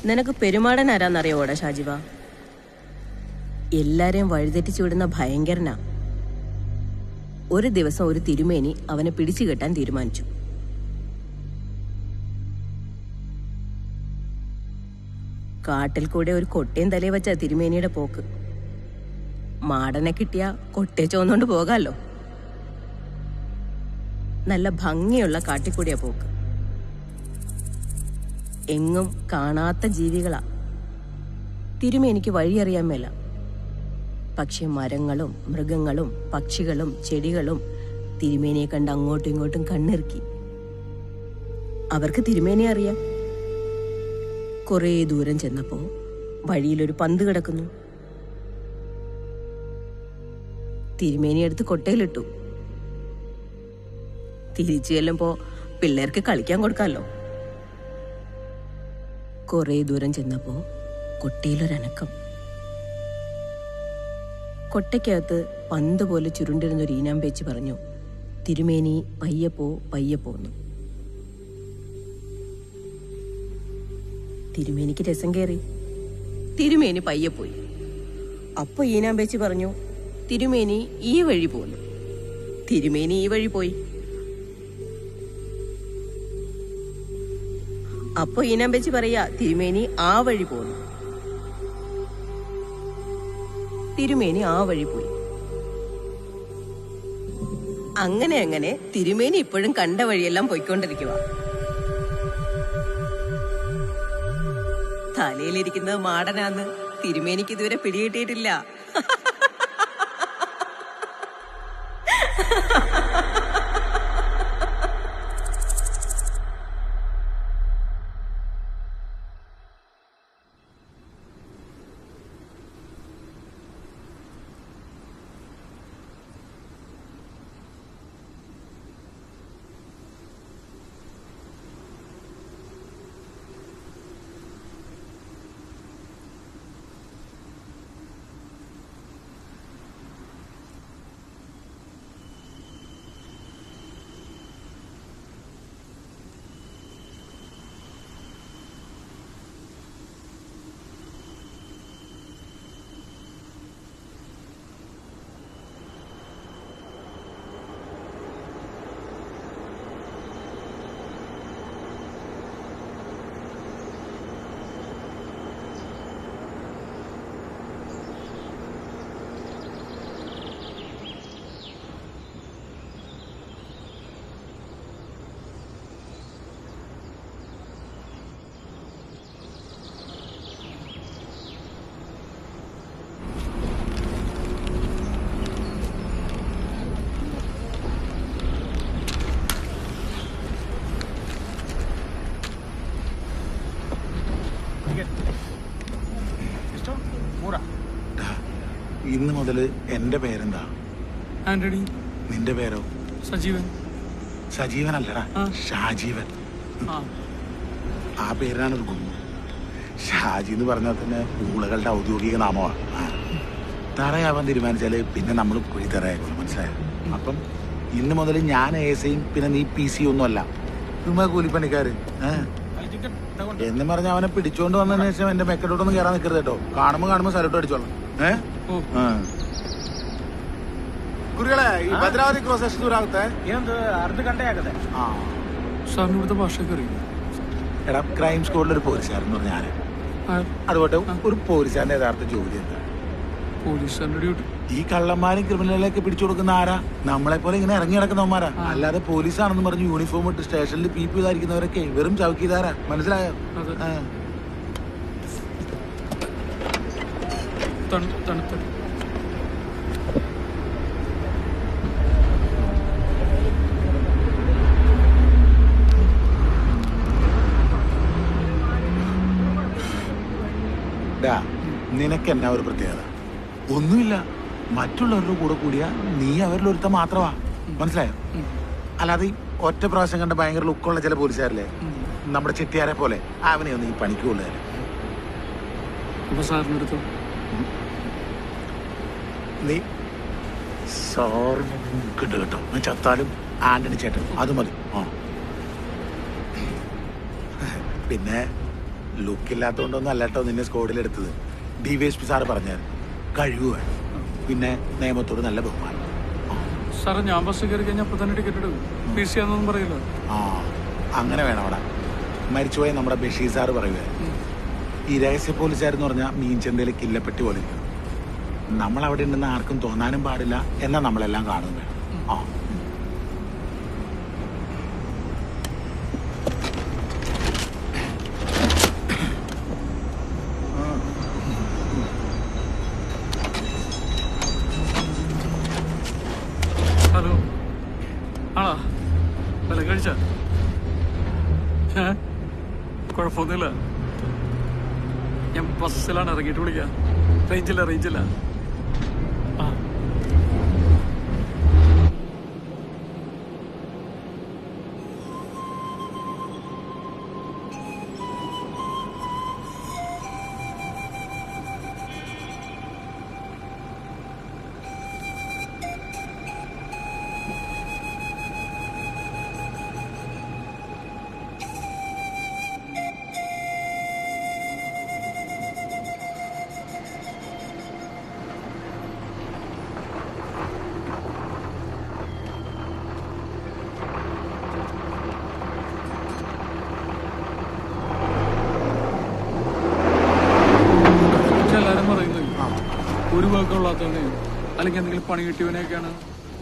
നിനക്ക് പെരുമാടൻ ആരാന്നറിയോടാ ഷാജിവ? എല്ലാരെയും വഴിതെറ്റിച്ചു വിടുന്ന ഭയങ്കരനാ. ഒരു ദിവസം ഒരു തിരുമേനി അവനെ പിടിച്ചു കെട്ടാൻ തീരുമാനിച്ചു. കാട്ടിൽ കൂടെ ഒരു കൊട്ടയും തലയെ വെച്ച തിരുമേനിയുടെ പോക്ക്. മാടനെ കിട്ടിയ കൊട്ടയെ ചോന്നുകൊണ്ട് പോകാമല്ലോ. നല്ല ഭംഗിയുള്ള കാട്ടിക്കൂടിയ പോക്ക്. എങ്ങും കാണാത്ത ജീവികളാ. തിരുമേനിക്ക് വഴിയറിയാൻ മേല. പക്ഷെ മരങ്ങളും മൃഗങ്ങളും പക്ഷികളും ചെടികളും തിരുമേനിയെ കണ്ട് അങ്ങോട്ടും ഇങ്ങോട്ടും കണ്ണിറുക്കി. അവർക്ക് തിരുമേനിയെ അറിയാം. കുറേ ദൂരം ചെന്നപ്പോ വഴിയിലൊരു പന്ത് കിടക്കുന്നു. തിരുമേനി എടുത്ത് കൊട്ടയിലിട്ടു. തിരിച്ചു ചെല്ലുമ്പോ പിള്ളേർക്ക് കളിക്കാൻ കൊടുക്കാമല്ലോ. കുറേ ദൂരം ചെന്നപ്പോ കൊട്ടയിലൊരനക്കം. കൊട്ടയ്ക്കകത്ത് പന്ത് പോലെ ചുരുണ്ടിരുന്നൊരു ഈനാമ്പേച്ചി പറഞ്ഞു, തിരുമേനി പയ്യപ്പോ പയ്യപ്പോന്നു. തിരുമേനിക്ക് രസം കയറി. തിരുമേനി പയ്യപ്പോയി. അപ്പൊ ഈനാമ്പേച്ചി പറഞ്ഞു, തിരുമേനി ഈ വഴി പോന്നു. തിരുമേനി ഈ വഴി പോയി. അപ്പൊ ഈനാമ്പേച്ചി പറയാ, തിരുമേനി ആ വഴി പോന്നു. തിരുമേനി ആ വഴി പോയി. അങ്ങനെ അങ്ങനെ തിരുമേനി ഇപ്പോഴും കണ്ട വഴിയെല്ലാം പോയിക്കൊണ്ടിരിക്കുക. തലയിലിരിക്കുന്നത് മാടനാന്ന് തിരുമേനിക്ക് ഇതുവരെ പിടികിട്ടിയിട്ടില്ല. ഇന്ന് മുതൽ എന്റെ പേരെന്താ? ആന്റണി. നിന്റെ പേരോ? സജീവൻ. സജീവൻ അല്ലടാ, ഷാജീവൻ. ആ പേരാണ് ഒരു ഗുണം. ഷാജി എന്ന് പറഞ്ഞാൽ തന്നെ ഊളകളുടെ ഔദ്യോഗിക നാമമാണ്. തറയാവാൻ തീരുമാനിച്ചാല് പിന്നെ നമ്മൾ കുഴി തറയാക്കണം, മനസ്സിലായോ? അപ്പം ഇന്ന് മുതൽ ഞാൻ ഏസയും പിന്നെ നീ പി സി ഒന്നും അല്ല, ചുമ്മാ കൂലിപ്പണിക്കാര്. എന്ന് പറഞ്ഞ അവനെ പിടിച്ചോണ്ട് വന്നതിന് ശേഷം എന്റെ മെക്കഡോട്ടൊന്നും കയറാൻ നിൽക്കരുത് കേട്ടോ. കാണുമ്പോ സലൂട്ട് അടിച്ചോളാം. കുറികളെ ಈ ಭದ್ರಾವತಿ ಕ್ರಾಸ್ ಎಷ್ಟು ದೂರ ಆಗುತ್ತೆ? ಏನೊಂದು ಅರ್ಧ ಗಂಟೆ ಆಗುತ್ತೆ. സാറിന് ഇവിടുത്തെ ഭാഷയൊക്കെ അറിയില്ല. എടാ, ക്രൈം സ്ക്വാഡിലൊരു പോലീസുകാരെന്ന് പറഞ്ഞ ആര്? അതുകൊണ്ട് ഒരു പോലീസുകാരന്റെ യഥാർത്ഥ ജോലി എന്താ? പോലീസുകാരുടെ ഡ്യൂട്ടി. ഈ കള്ളന്മാരും ക്രിമിനലിലേക്ക് പിടിച്ചു കൊടുക്കുന്ന ആരാ? നമ്മളെ പോലെ ഇങ്ങനെ ഇറങ്ങി നടക്കുന്നവന്മാരാ. അല്ലാതെ പോലീസാണെന്ന് പറഞ്ഞ് യൂണിഫോം ഇട്ട് സ്റ്റേഷനിൽ പി പി ഇതായിരിക്കുന്നവരൊക്കെ വെറും ചൗക്കിദാരാ, മനസ്സിലായോ? തണുത്ത നിനക്ക് എന്നാ ഒരു പ്രത്യേകത? ഒന്നുമില്ല. മറ്റുള്ളവരുടെ കൂടെ കൂടിയ നീ അവരിൽ ഒരുത്ത മാത്രമാ, മനസ്സിലായോ? അല്ലാതെ ഈ ഒറ്റ പ്രാവശ്യം കണ്ട ഭയങ്കര ലുക്കുള്ള ചില പോലീസുകാരല്ലേ, നമ്മുടെ ചെട്ടിയാരെ പോലെ, അവനെ ഒന്നും ഈ പണിക്ക് കൊള്ളുകയല്ല. നീ സാറിന് കിട്ടു കേട്ടോ. ഞാൻ ചത്താലും ആന്റണി ചേട്ടൻ അത് മതി. പിന്നെ ലുക്കില്ലാത്തോണ്ടൊന്നും അല്ലട്ടോ നിന്നെ സ്കോഡിലെടുത്തത്. DYSP സാറ് പറഞ്ഞാൽ കഴിവ് പിന്നെ നിയമത്തോട് നല്ല ബഹുമാനം. സാറേ ഞാൻ ബസ് കയറി കഴിഞ്ഞാൽ അപ്പൊ തന്നെ ടിക്കറ്റ് എടുക്കും. PC ആണെന്നൊന്നും പറയില്ല. ആ അങ്ങനെ വേണം അവിടെ. മരിച്ചുപോയ നമ്മുടെ ബഷീർ സാറ് പറയുമായിരുന്നു, ഈ രഹസ്യ പോലീസുകാരെന്ന് പറഞ്ഞാൽ മീൻചന്തയിൽ കില്ലപ്പെട്ടി പോലെ നമ്മൾ അവിടെ ഉണ്ടെന്ന് ആർക്കും തോന്നാനും പാടില്ല, എന്നാൽ നമ്മളെല്ലാം കാണും വേണം. ആ ഹലോ ആണോ? വില കഴിച്ച കുഴപ്പമൊന്നുമില്ല. ഞാൻ ബസ്സിലാണ് ഇറങ്ങിയിട്ട് വിളിക്കാം. റേഞ്ചില്ല. ആ ഒരു വാക്കുള്ളാത്തവനെ അല്ലെങ്കിൽ എന്തെങ്കിലും പണി കിട്ടിയവനെയൊക്കെയാണ്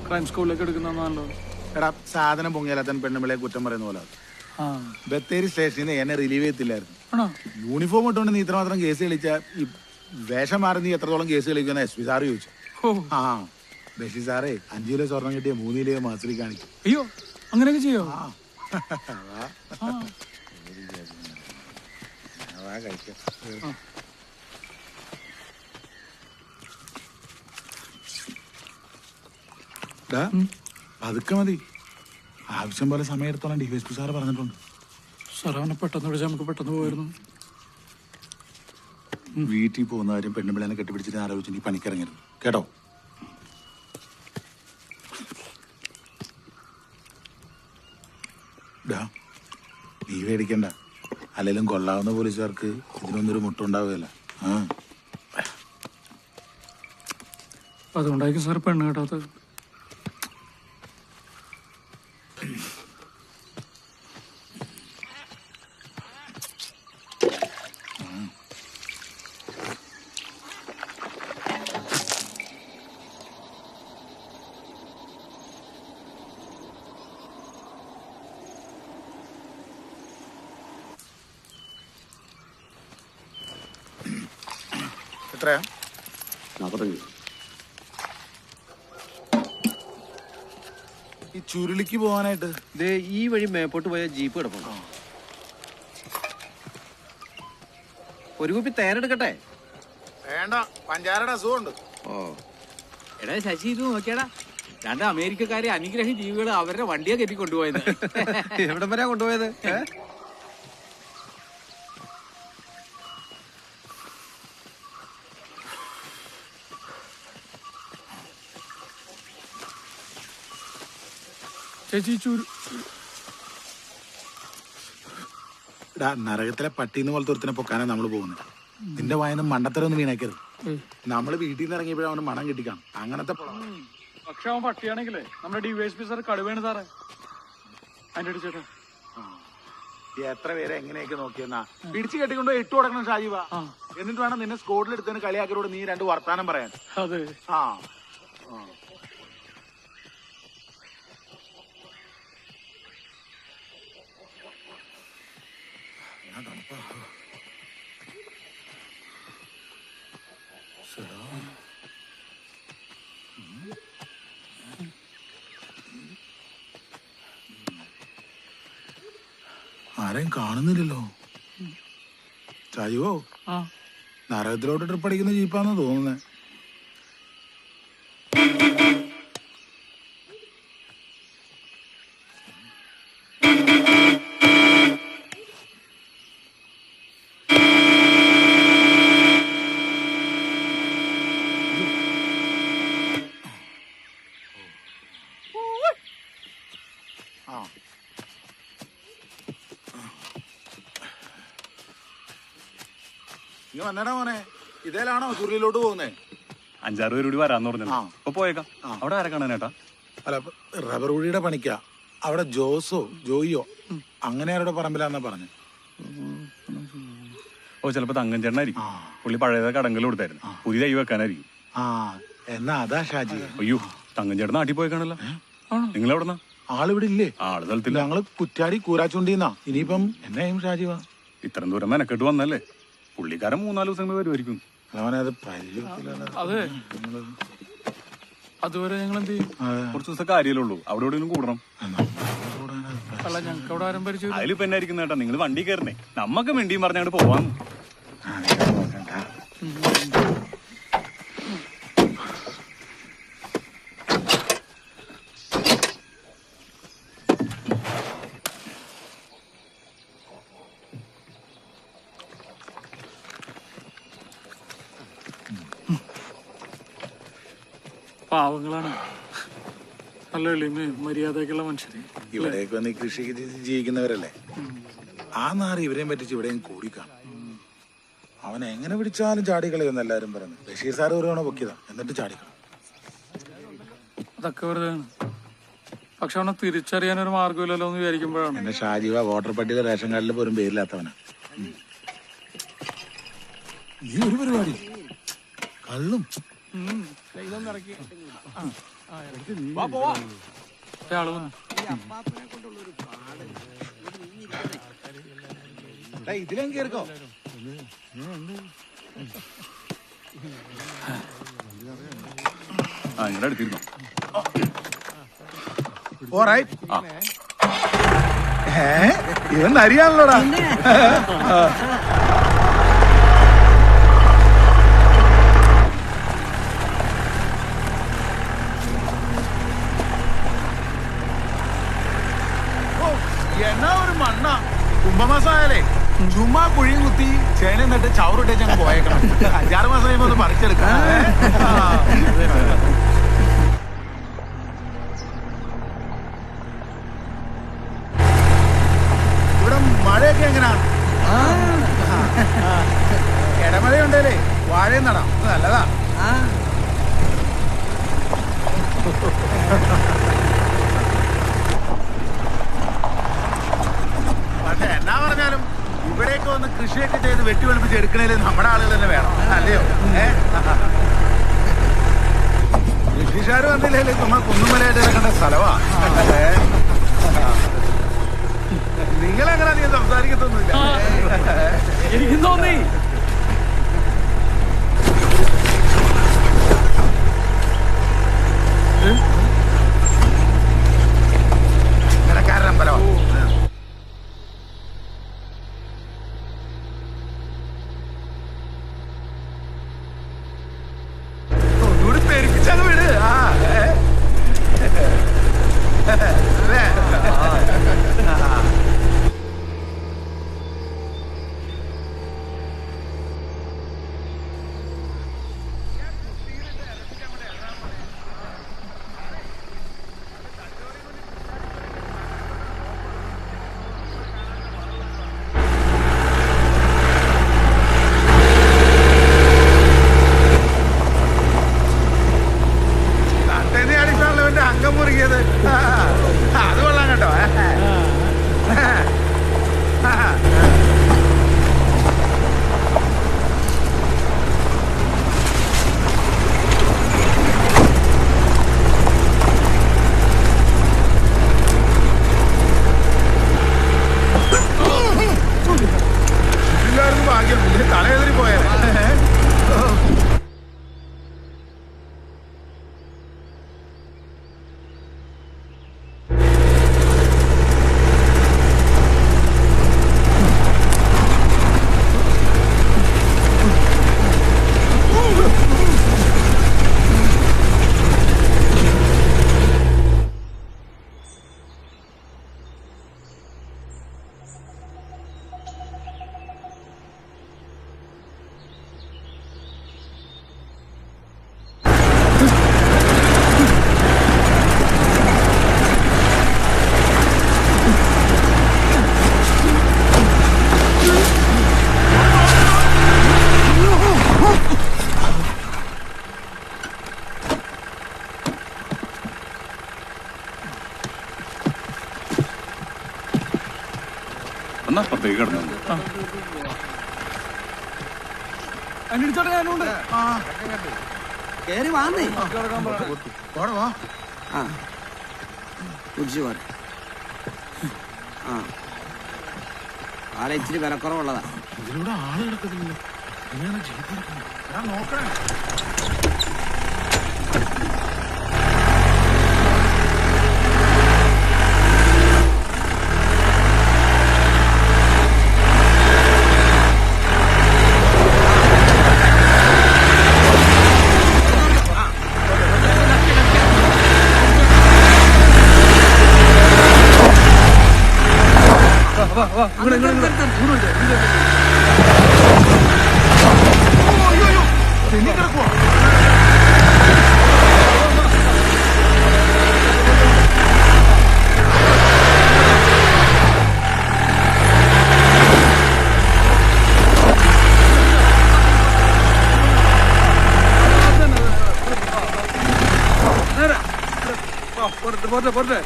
ക്രൈം സ്കൂളിലേക്ക് എടുക്കുന്നതാണല്ലോ. എടാ സാധനം പൊങ്ങിയാലത്തൻ പെണ്ണുമ്പിളെ കുറ്റം പറയുന്ന പോലെ ബത്തേരി സ്റ്റേഷനിൽ നിന്ന് എന്നെ റിലീവ് ചെയ്യത്തില്ലായിരുന്നു. യൂണിഫോം ഇട്ടുകൊണ്ട് നീ ഇത്രമാത്രം കേസ് കളിച്ച ഈ വേഷം മാറി നീ എത്രത്തോളം കേസ് കളിക്കുന്ന SP സാറ് ചോദിച്ചു. ആ ബഷീർ സാറേ 5 കിലോ സ്വർണം കിട്ടിയ 3 കിലോ മാസത്തിൽ കാണിക്കും. അയ്യോ അങ്ങനെയൊക്കെ ചെയ്യോ? കഴിക്കാം. പതുക്കെ മതി. ആവശ്യം പോലെ സമയം എടുത്തോളം DYSP സാറ് പറഞ്ഞിട്ടുണ്ട്. സാർ അവനെ പെട്ടെന്ന് വിളിച്ചാൽ നമുക്ക് പെട്ടെന്ന് പോയിരുന്നു. വീട്ടിൽ പോകുന്ന കാര്യം പെണ്ണുപിള്ളേനെ കെട്ടിപ്പിടിച്ചിട്ട് ആലോചിച്ച് നീ പണിക്കിറങ്ങരുത് കേട്ടോ. നീ പേടിക്കണ്ട, അല്ലെങ്കിലും കൊള്ളാവുന്ന പോലീസുകാർക്ക് ഇതിനൊന്നൊരു മുട്ടുണ്ടാവുകയല്ല. അതുകൊണ്ടായിരിക്കും സാർ പെണ്ണ് കേട്ടാത്തത്. എത്രയാ? 45. ഈ ചുരുളിക്ക് പോകാനായിട്ട് ഈ വഴി മേപ്പോട്ട് പോയ ജീപ്പ് കിടപ്പുണ്ട്. ഒരു കുപ്പി തേനെടുക്കട്ടെ? വേണ്ട, പഞ്ചാരയുടെ അസുഖമുണ്ട്. ഓ എടാ ശശി, ഇത് നോക്കിയടാ, 2 അമേരിക്കക്കാരെ അനുഗ്രഹ ജീവികൾ അവരുടെ വണ്ടിയെ കയറ്റി കൊണ്ടുപോയത്. എവിടം വരെയാ കൊണ്ടുപോയത്? ചേച്ചി നരകത്തിലെ പട്ടീന്ന് പോലത്തെ ഒരുത്തിനെ പൊക്കാനാ നമ്മള് പോകുന്നത്. നിന്റെ വായന മണ്ടത്തരൊന്നും വീണാക്കരുത്. നമ്മള് വീട്ടിൽ നിന്ന് ഇറങ്ങിയപ്പോഴും അവന് മണം കിട്ടിക്കാണ്. അങ്ങനത്തെ പക്ഷെ അവൻ പട്ടിയാണെങ്കിലേ നമ്മുടെ DYSP സാർ കടുവേണ് സാറേ. അതിന്റെ അടിച്ചേട്ടാ എത്ര പേരെ എങ്ങനെയൊക്കെ നോക്കിയെന്നാ പിടിച്ചു കെട്ടിക്കൊണ്ട് 8 കൊടുക്കണം ഷാജീവ. എന്നിട്ട് വേണം നിന്നെ സ്കോഡിലെടുത്തതിന് കളിയാക്കരോട് നീ 2 വർത്താനം പറയാൻ. അതെ. ആ ആരെയും കാണുന്നില്ലല്ലോ. ചായുവോ നരകത്തിലോട്ട് ട്രിപ്പ് അടിക്കുന്ന ജീപ്പാന്ന് തോന്നുന്നേ. നീ വന്നേടാ മോനെ, ഇതേലാണോ ചുരുളിലോട്ട് പോകുന്നേ? 5-6 പേര് കൂടി വരാന്ന് പറഞ്ഞു. ആ. അപ്പൊ പോയേക്കാം. അവിടെ ആരെ കാണാനേട്ടാ? അല്ല, റബ്ബർ കുഴിയുടെ പണിക്കാ. അവിടെ ജോസോ ജോയിയോ അങ്ങനെ ആരുടെ പറമ്പിലാന്നാ പറഞ്ഞു. ഓ, ചിലപ്പോ തങ്കൻ ചേട്ടനായിരിക്കും. പുള്ളി പഴയത് കടങ്കൽ കൊടുത്തായിരുന്നു. പുതിയ തൈ വെക്കാനായിരിക്കും. ആ, എന്നാ അതാ ഷാജി. അയ്യോ, തങ്കൻ ചേട്ടൻ നാട്ടിൽ പോയി കാണല്ലോ. നിങ്ങൾ എവിടെന്നാ? ആളിവിടെ ഇല്ലേ? ആള് സ്ഥലത്തില്ല. ഞങ്ങള് കുറ്റാടി കൂരാച്ചുണ്ടിന്നാ. ഇനിയിപ്പം എന്നായും ഷാജിവാ? ഇത്രയും ദൂരം മെനക്കെട്ട് വന്നല്ലേ. പുള്ളിക്കാരൻ 3-4 ദിവസം വരുമായിരിക്കും. അവനത് പരിചയത്തിലാണ്. അതെ, അതുവരെ ഞങ്ങൾ എന്ത് ചെയ്യും? കുറച്ച് ദിവസം കാര്യമല്ലേ ഉള്ളൂ. അവിടെ എവിടെയും കൂടണം. അല്ല, ഞങ്ങൾക്ക് അവിടെ ആരും പരിചയം അതിലിപ്പോ എന്നായിരിക്കും ചേട്ടാ, നിങ്ങൾ വണ്ടി കയറണേ. നമ്മക്ക് വേണ്ടിയും പറഞ്ഞങ്ങോട്ട് പോവാം. പാവങ്ങളാണ്. നല്ല എളിമയും മര്യാദയൊക്കെയുള്ള മനുഷ്യര്. ഇവിടേക്ക് വന്ന് ഈ കൃഷി ജീവിക്കുന്നവരല്ലേ. ആ നാറി ഇവരെയും പറ്റിച്ച് ഇവിടെയും കൂടിക്കാണും. അവൻ എങ്ങനെ പിടിച്ചാലും ചാടിക്കളയുമെന്ന് എല്ലാരും പറയുന്നു. ബഷീർ സാറ് ഒരു തവണ പൊക്കിയതാ, എന്നിട്ട് ചാടിക്കളയും. അതൊക്കെ വെറുതെ. പക്ഷെ അവനെ തിരിച്ചറിയാനൊരു മാർഗമില്ലല്ലോ എന്ന് വിചാരിക്കുമ്പോഴാണ്. എന്നെ ഷാജിവ വോട്ടർ പട്ടിക റേഷൻ കാർഡിൽ പോലും പേരില്ലാത്തവനാ. ഈ ഒരു പരിപാടി കള്ളും ആള് വന്നു. ഇതിലും കേൾക്കോ? ഇങ്ങടെ അടുത്തിരുന്നോ? ഇവൻ അറിയാണല്ലോടാ. എന്നാ ഒരു മണ്ണ കുംഭമാസമായാലേ ചുമ്മാ കുഴിയും കുത്തി ചേന നട്ട് ചവറിട്ടേ ഞങ്ങൾ പോയേക്കണം. 5-6 മാസം കഴിയുമ്പോ ഒന്ന് പറിച്ചെടുക്കാം. ഇവിടെ മഴയൊക്കെ എങ്ങനാ? ഇടമഴയുണ്ടല്ലേ, വാഴയും നടാം. നല്ലതാ. പക്ഷെ എന്നാ പറഞ്ഞാലും ഇവിടേക്ക് വന്ന് കൃഷിയൊക്കെ ചെയ്ത് വെട്ടിവെളുപ്പിച്ച് എടുക്കണേല് നമ്മുടെ ആളുകൾ തന്നെ വേണം, അല്ലയോ? ബ്രിട്ടീഷുകാർ വന്നില്ലേ ചുമ്മാ കുന്നുമലയായിട്ട് എടുക്കേണ്ട സ്ഥലവാ. നിങ്ങളെങ്ങനെ അധികം സംസാരിക്കത്തൊന്നുമില്ല. എനിക്കും തോന്നി. നിലക്കാരൻ അമ്പലം ഒന്നുകൂടി പെരുപ്പിച്ചത് വീട്. അടിച്ചാണല്ലോ എന്റെ അംഗം മുറുകിയത്. അപ്പുറത്തേക്ക് കിടന്നു. അനിടിച്ചോട്ടെ ഞാനുണ്ട്. കേറി വാന്നേ. പോടെ വാ. ആ കുടിച്ചു പോരെ. ആ ആരെ ഇച്ചിരി വിലക്കുറവുള്ളതാ. ഇതിലൂടെ ആള് കിടക്കുന്നില്ല. എങ്ങനെയാണ് ജീപ്പ് കിടക്കുന്നത്? ഞാൻ നോക്കണേ. പോട്ടെ പോട്ടെ.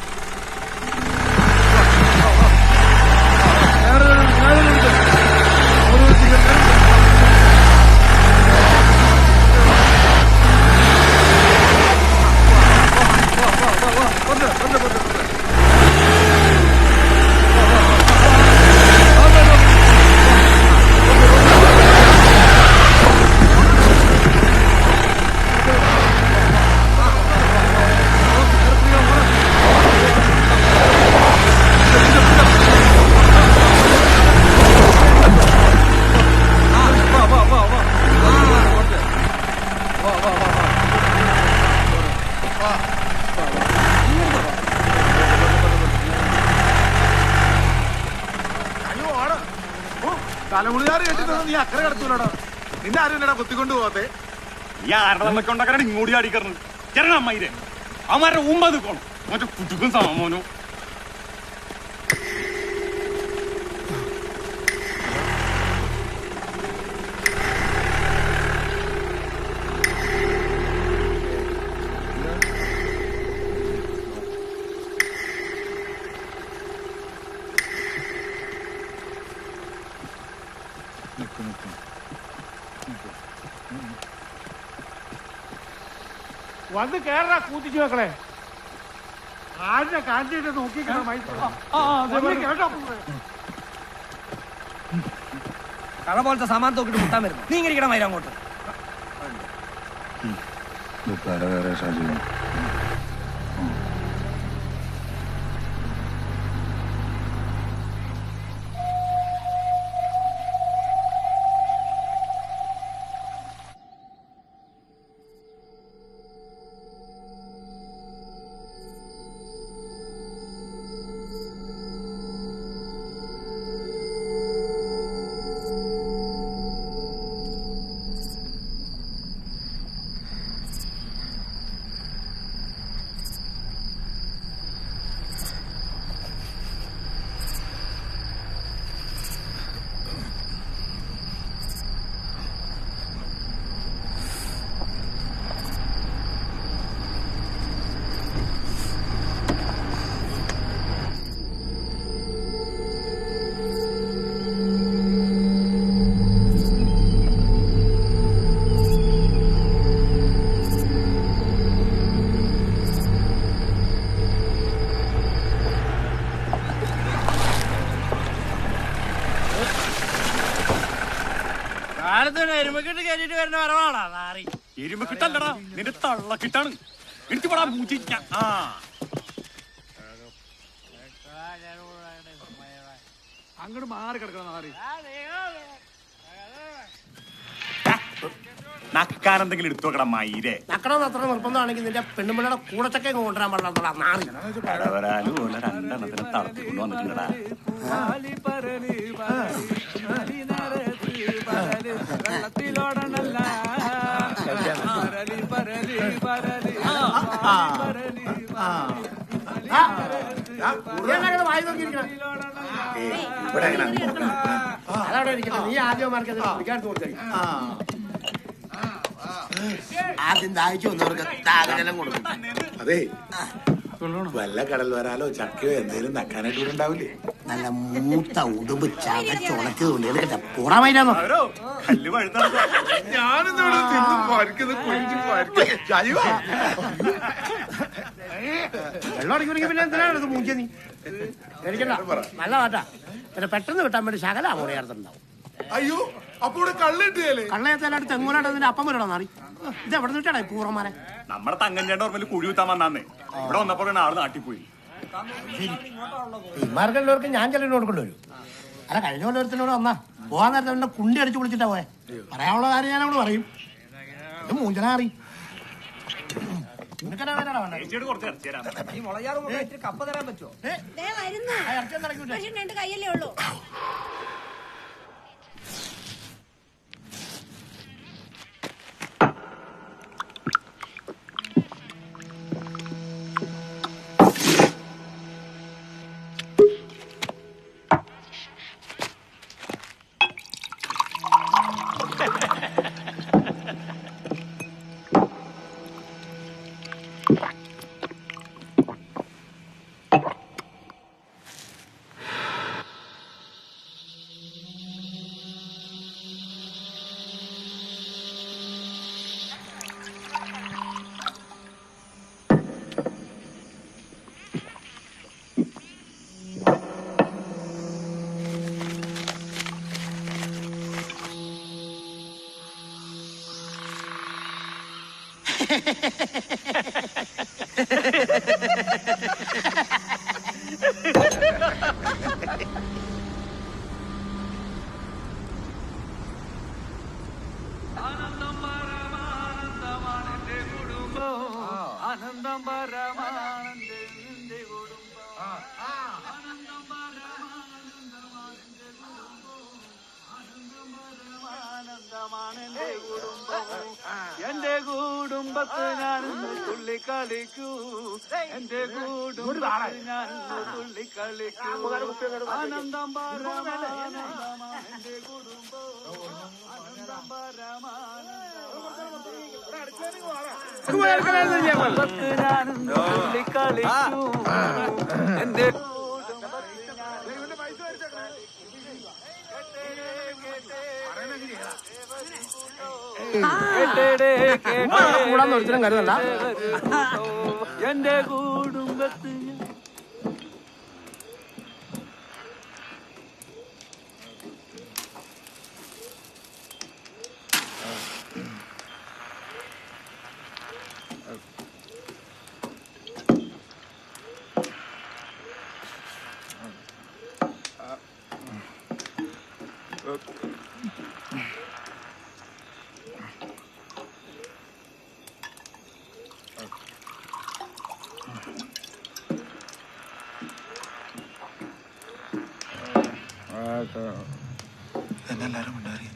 തലമുടിയാറ് കെട്ടിത്തന്നെ നീ അക്കരെ കിടത്തൂലോ. നിന്നെ ആരും ഇല്ലടാ കുത്തിക്കൊണ്ട് പോകത്തെ. ഈ ആരുടെ നമ്മളൊക്കെ ഉണ്ടാക്കാനാണ് ഇങ്ങോട്ട് അടിക്കറുന്നത്. ചെറങ്ങ അമ്മയിരെ അവന്മാരുടെ മുമ്പ് നിൽക്കണം. മറ്റേ കുട്ടിക്കും സാമോനോ. വന്ന് കേറാ കൂത്തിച്ചു മക്കളെ. ആരുടെ കാഞ്ചിട്ട് നോക്കിക്കോ. കട പോലത്തെ സാമാൻ തോക്കിട്ട് മുട്ടാൻ വരുന്നു. നീ ഇങ്ങനെ മൈര അങ്ങോട്ട്. എരുമക്കിട്ടല്ലടാ നിന്റെ തള്ളക്കിട്ടാണ്. എനിക്ക് പടാ മൂച്ചിരിക്ക. അങ്ങോട്ട് മാറി കിടക്കണം. മാറി നക്കാൻ എന്തെങ്കിലും എടുത്തു വെക്കണം മയിരെ. നക്കണമെന്ന് അത്ര നിർബന്ധമാണെങ്കിൽ നിന്റെ പെണ്ണുമ്പിള്ളയുടെ കൂടച്ചൊക്കെ കൊണ്ടുവരാൻ പാടില്ല. നാളെ കടവരാലുപോലെ രണ്ടെണ്ണത്തിന് തളർത്തി കൊണ്ടുവന്നിട്ടുണ്ടടാ. അതവിടെ ഇരിക്കട്ടെ. നീ ആദ്യമാർക്ക് കുടിക്കാൻ തോന്നി. ആദ്യം ദാഹിച്ചു വന്നവർക്ക് താകജലം കൊടുക്കും. അതെ വല്ല കടൽ വരാലോ ചക്കയോ എന്തേലും നക്കാനായിട്ട് ഇവിടെ ഉണ്ടാവില്ലേ? നല്ല മൂത്ത ഉടുമ്പ് ചതച്ചുളച്ചത് കൊണ്ട് എടുക്കട്ടെ പോറാൻ വൈരാന്നോ കല്ല് പഴുത്താണ് വെള്ളം അടിക്കുമെങ്കിൽ പിന്നെ എന്തിനാണ് മൂക്കിയ നീ എനിക്കണ്ട നല്ല പാട്ടാ പിന്നെ പെട്ടെന്ന് വിട്ടാൻ വേണ്ടി ശകല മോടെ ചേർത്തുണ്ടാവും. അയ്യോ അപ്പൊ ഇവിടെ കള്ളിട്ടിയല്ലേ? കള്ളയത്തേലായിട്ട് തെങ്ങോലായിട്ട് അതിന്റെ അപ്പം വരണോ നാറി ഇത് എവിടെ നിന്നിട്ടാണ് ഈ പൂറന്മാരെ? നമ്മുടെ തങ്കഞ്ചേട്ടൻ ഓർമ്മയിൽ കുഴി കുത്താൻ വന്നാന്നേ ഇവിടെ വന്നപ്പോഴാണ് ആള് നാട്ടിൽ പോയി. ഇമാർക്കെല്ലാവർക്കും ഞാൻ ചെലവിന് കൊടുക്കേണ്ടി വരും. അല്ല കഴിഞ്ഞ പോലെ ഒരുത്തിനോട് വന്നാ പോകാൻ നേരത്തെ എന്നെ കുണ്ടി അടിച്ചു വിളിച്ചിട്ടാ പോയെ. പറയാനുള്ള കാര്യം ഞാൻ അവിടെ പറയും. ഇത് മൂഞ്ചനാറി ചേച്ചിയോട് കുറച്ച് ഇറച്ചി തരാം. കയ്യല്ലേ ഉള്ളൂ. ആനന്ദം പരമാനന്ദന്റെ കുടുംബം ആനന്ദം പരമാനന്ദമാണെന്റെ കുടുംബം എന്റെ കുടുംബത്ത് ഞാനിന്ന് തുള്ളിക്കളിക്കൂ എന്റെ കുടുംബത്ത് ഞാനിന്ന് തുള്ളിക്കളിക്കൂ ആനന്ദം പരമാനന്ദമാണെന്റെ കുടുംബം ആനന്ദം എന്റെ കൂടാന്ന് ഒരിക്കലും കരുതണ്ട. എന്റെ കുടുംബത്ത് എന്നെല്ലാരും ഉണ്ടായി.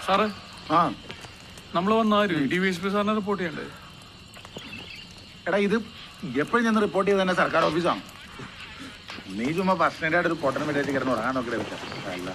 സാറേ ആ നമ്മൾ വന്നാര് DVSP സാറിനെ റിപ്പോർട്ട് ചെയ്യണ്ടേ? എടാ ഇത് എപ്പോഴും ചെന്ന് റിപ്പോർട്ട് ചെയ്ത് തന്നെ സർക്കാർ ഓഫീസാണ്. നീ ചുമ്മാ ബസ് സ്റ്റാൻഡായിട്ട് ഒരു പൊട്ടനും വേണ്ടി കിടന്ന് ഉറങ്ങാൻ നോക്കി അല്ല.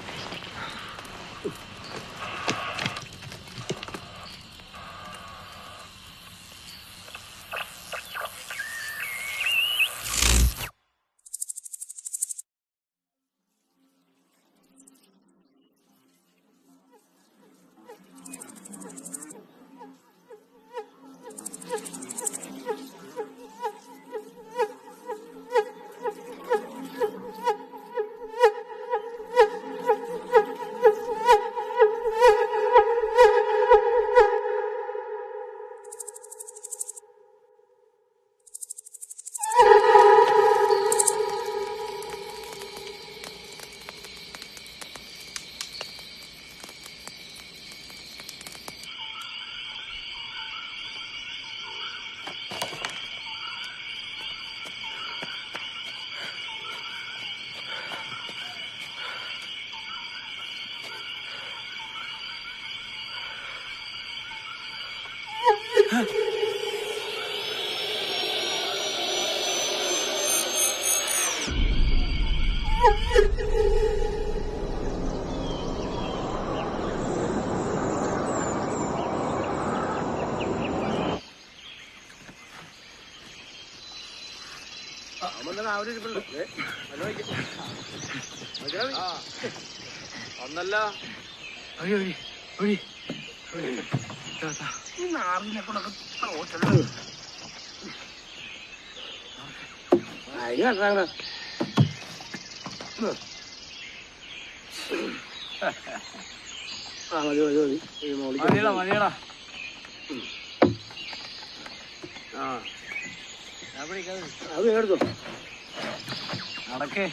ഒന്നല്ല മതിയടാ നടക്കേ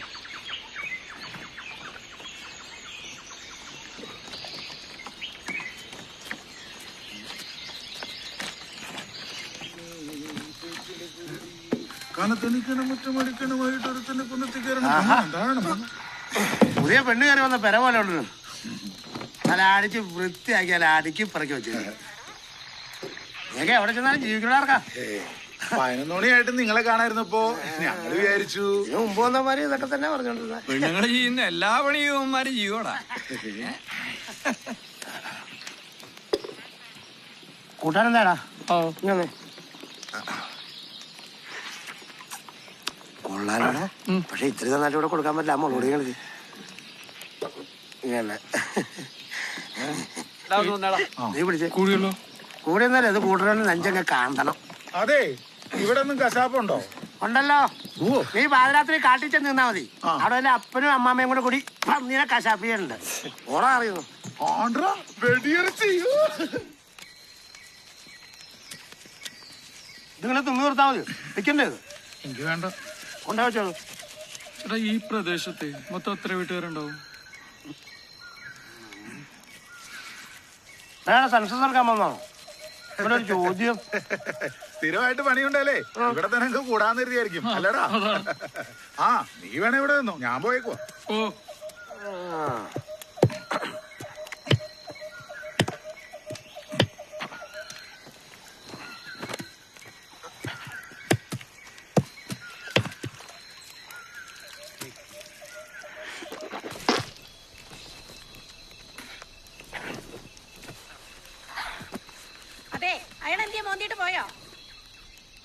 കനത്തെനിക്കണം മുറ്റമടിക്കണമായിട്ട് ഒരുത്തന്നെ കുന്നത്തി കയറണം. പുതിയ പെണ്ണ് കയറി വന്ന പെര പോലെ ഉണ്ട്. നല്ല അടിച്ച് വൃത്തിയാക്കി അല്ല അടുക്കി പറക്കി വെച്ചു. നീക്കെ എവിടെ ചെന്നാലും ജീവിക്കണാർക്കാം. 11 മണിയായിട്ട് നിങ്ങളെ കാണായിരുന്നപ്പോ ഞങ്ങൾ വിചാരിച്ചു മുമ്പ് വന്നമാര് ഇതൊക്കെ തന്നെ പറഞ്ഞോണ്ടിരുന്നത്. പെണ്ണുങ്ങള് ചെയ്യുന്ന എല്ലാ പണിയും ജീവടാ. കൂട്ടാനെന്താടാ? ഇങ്ങനെ കൊള്ളാനാണ്. പക്ഷെ ഇത്തിരി നന്നായിട്ട് ഇവിടെ കൊടുക്കാൻ പറ്റില്ല. അമ്മളോട് ഇങ്ങനെ നീ പിടിച്ചേ കൂടിയല്ലോ. കൂടെ ഒന്നല്ലേ അത് കൂട്ടണ നെഞ്ചൊക്കെ കാന്തണം. അതെ ഇവിടെ ഒന്നും കശാപ്പുണ്ടോ? ഉണ്ടല്ലോ. നീ പാതിരാത്രി കാട്ടിച്ച് നിന്നാ മതി. അവിടെ വല്ല അപ്പനും അമ്മാമ്മയും കൂടെ കൂടി പന്നീനെ കശാപ്പിയുണ്ട്. ഓടാ അറിയുന്നു. ഇതിങ്ങനെ തിന്നു നിർത്താ മതി. വെക്കണ്ടേ? എനിക്ക് വേണ്ട. കൊണ്ടാ വെച്ചോളൂ. എടാ ഈ പ്രദേശത്തെ മൊത്തം എത്ര വീട്ടുകാരുണ്ടാവും? സെൻസസ് എടുക്കാൻ വന്നാണോ? ഇവിടെ ഒരു ചോദ്യം. സ്ഥിരമായിട്ട് പണിയുണ്ടല്ലേ? ഇവിടെ തന്നെ കൂടാന്ന് കരുതിയായിരിക്കും അല്ലടാ. ആ നീ വേണേ ഇവിടെ നിന്നോ, ഞാൻ പോയേക്കോ. ഓ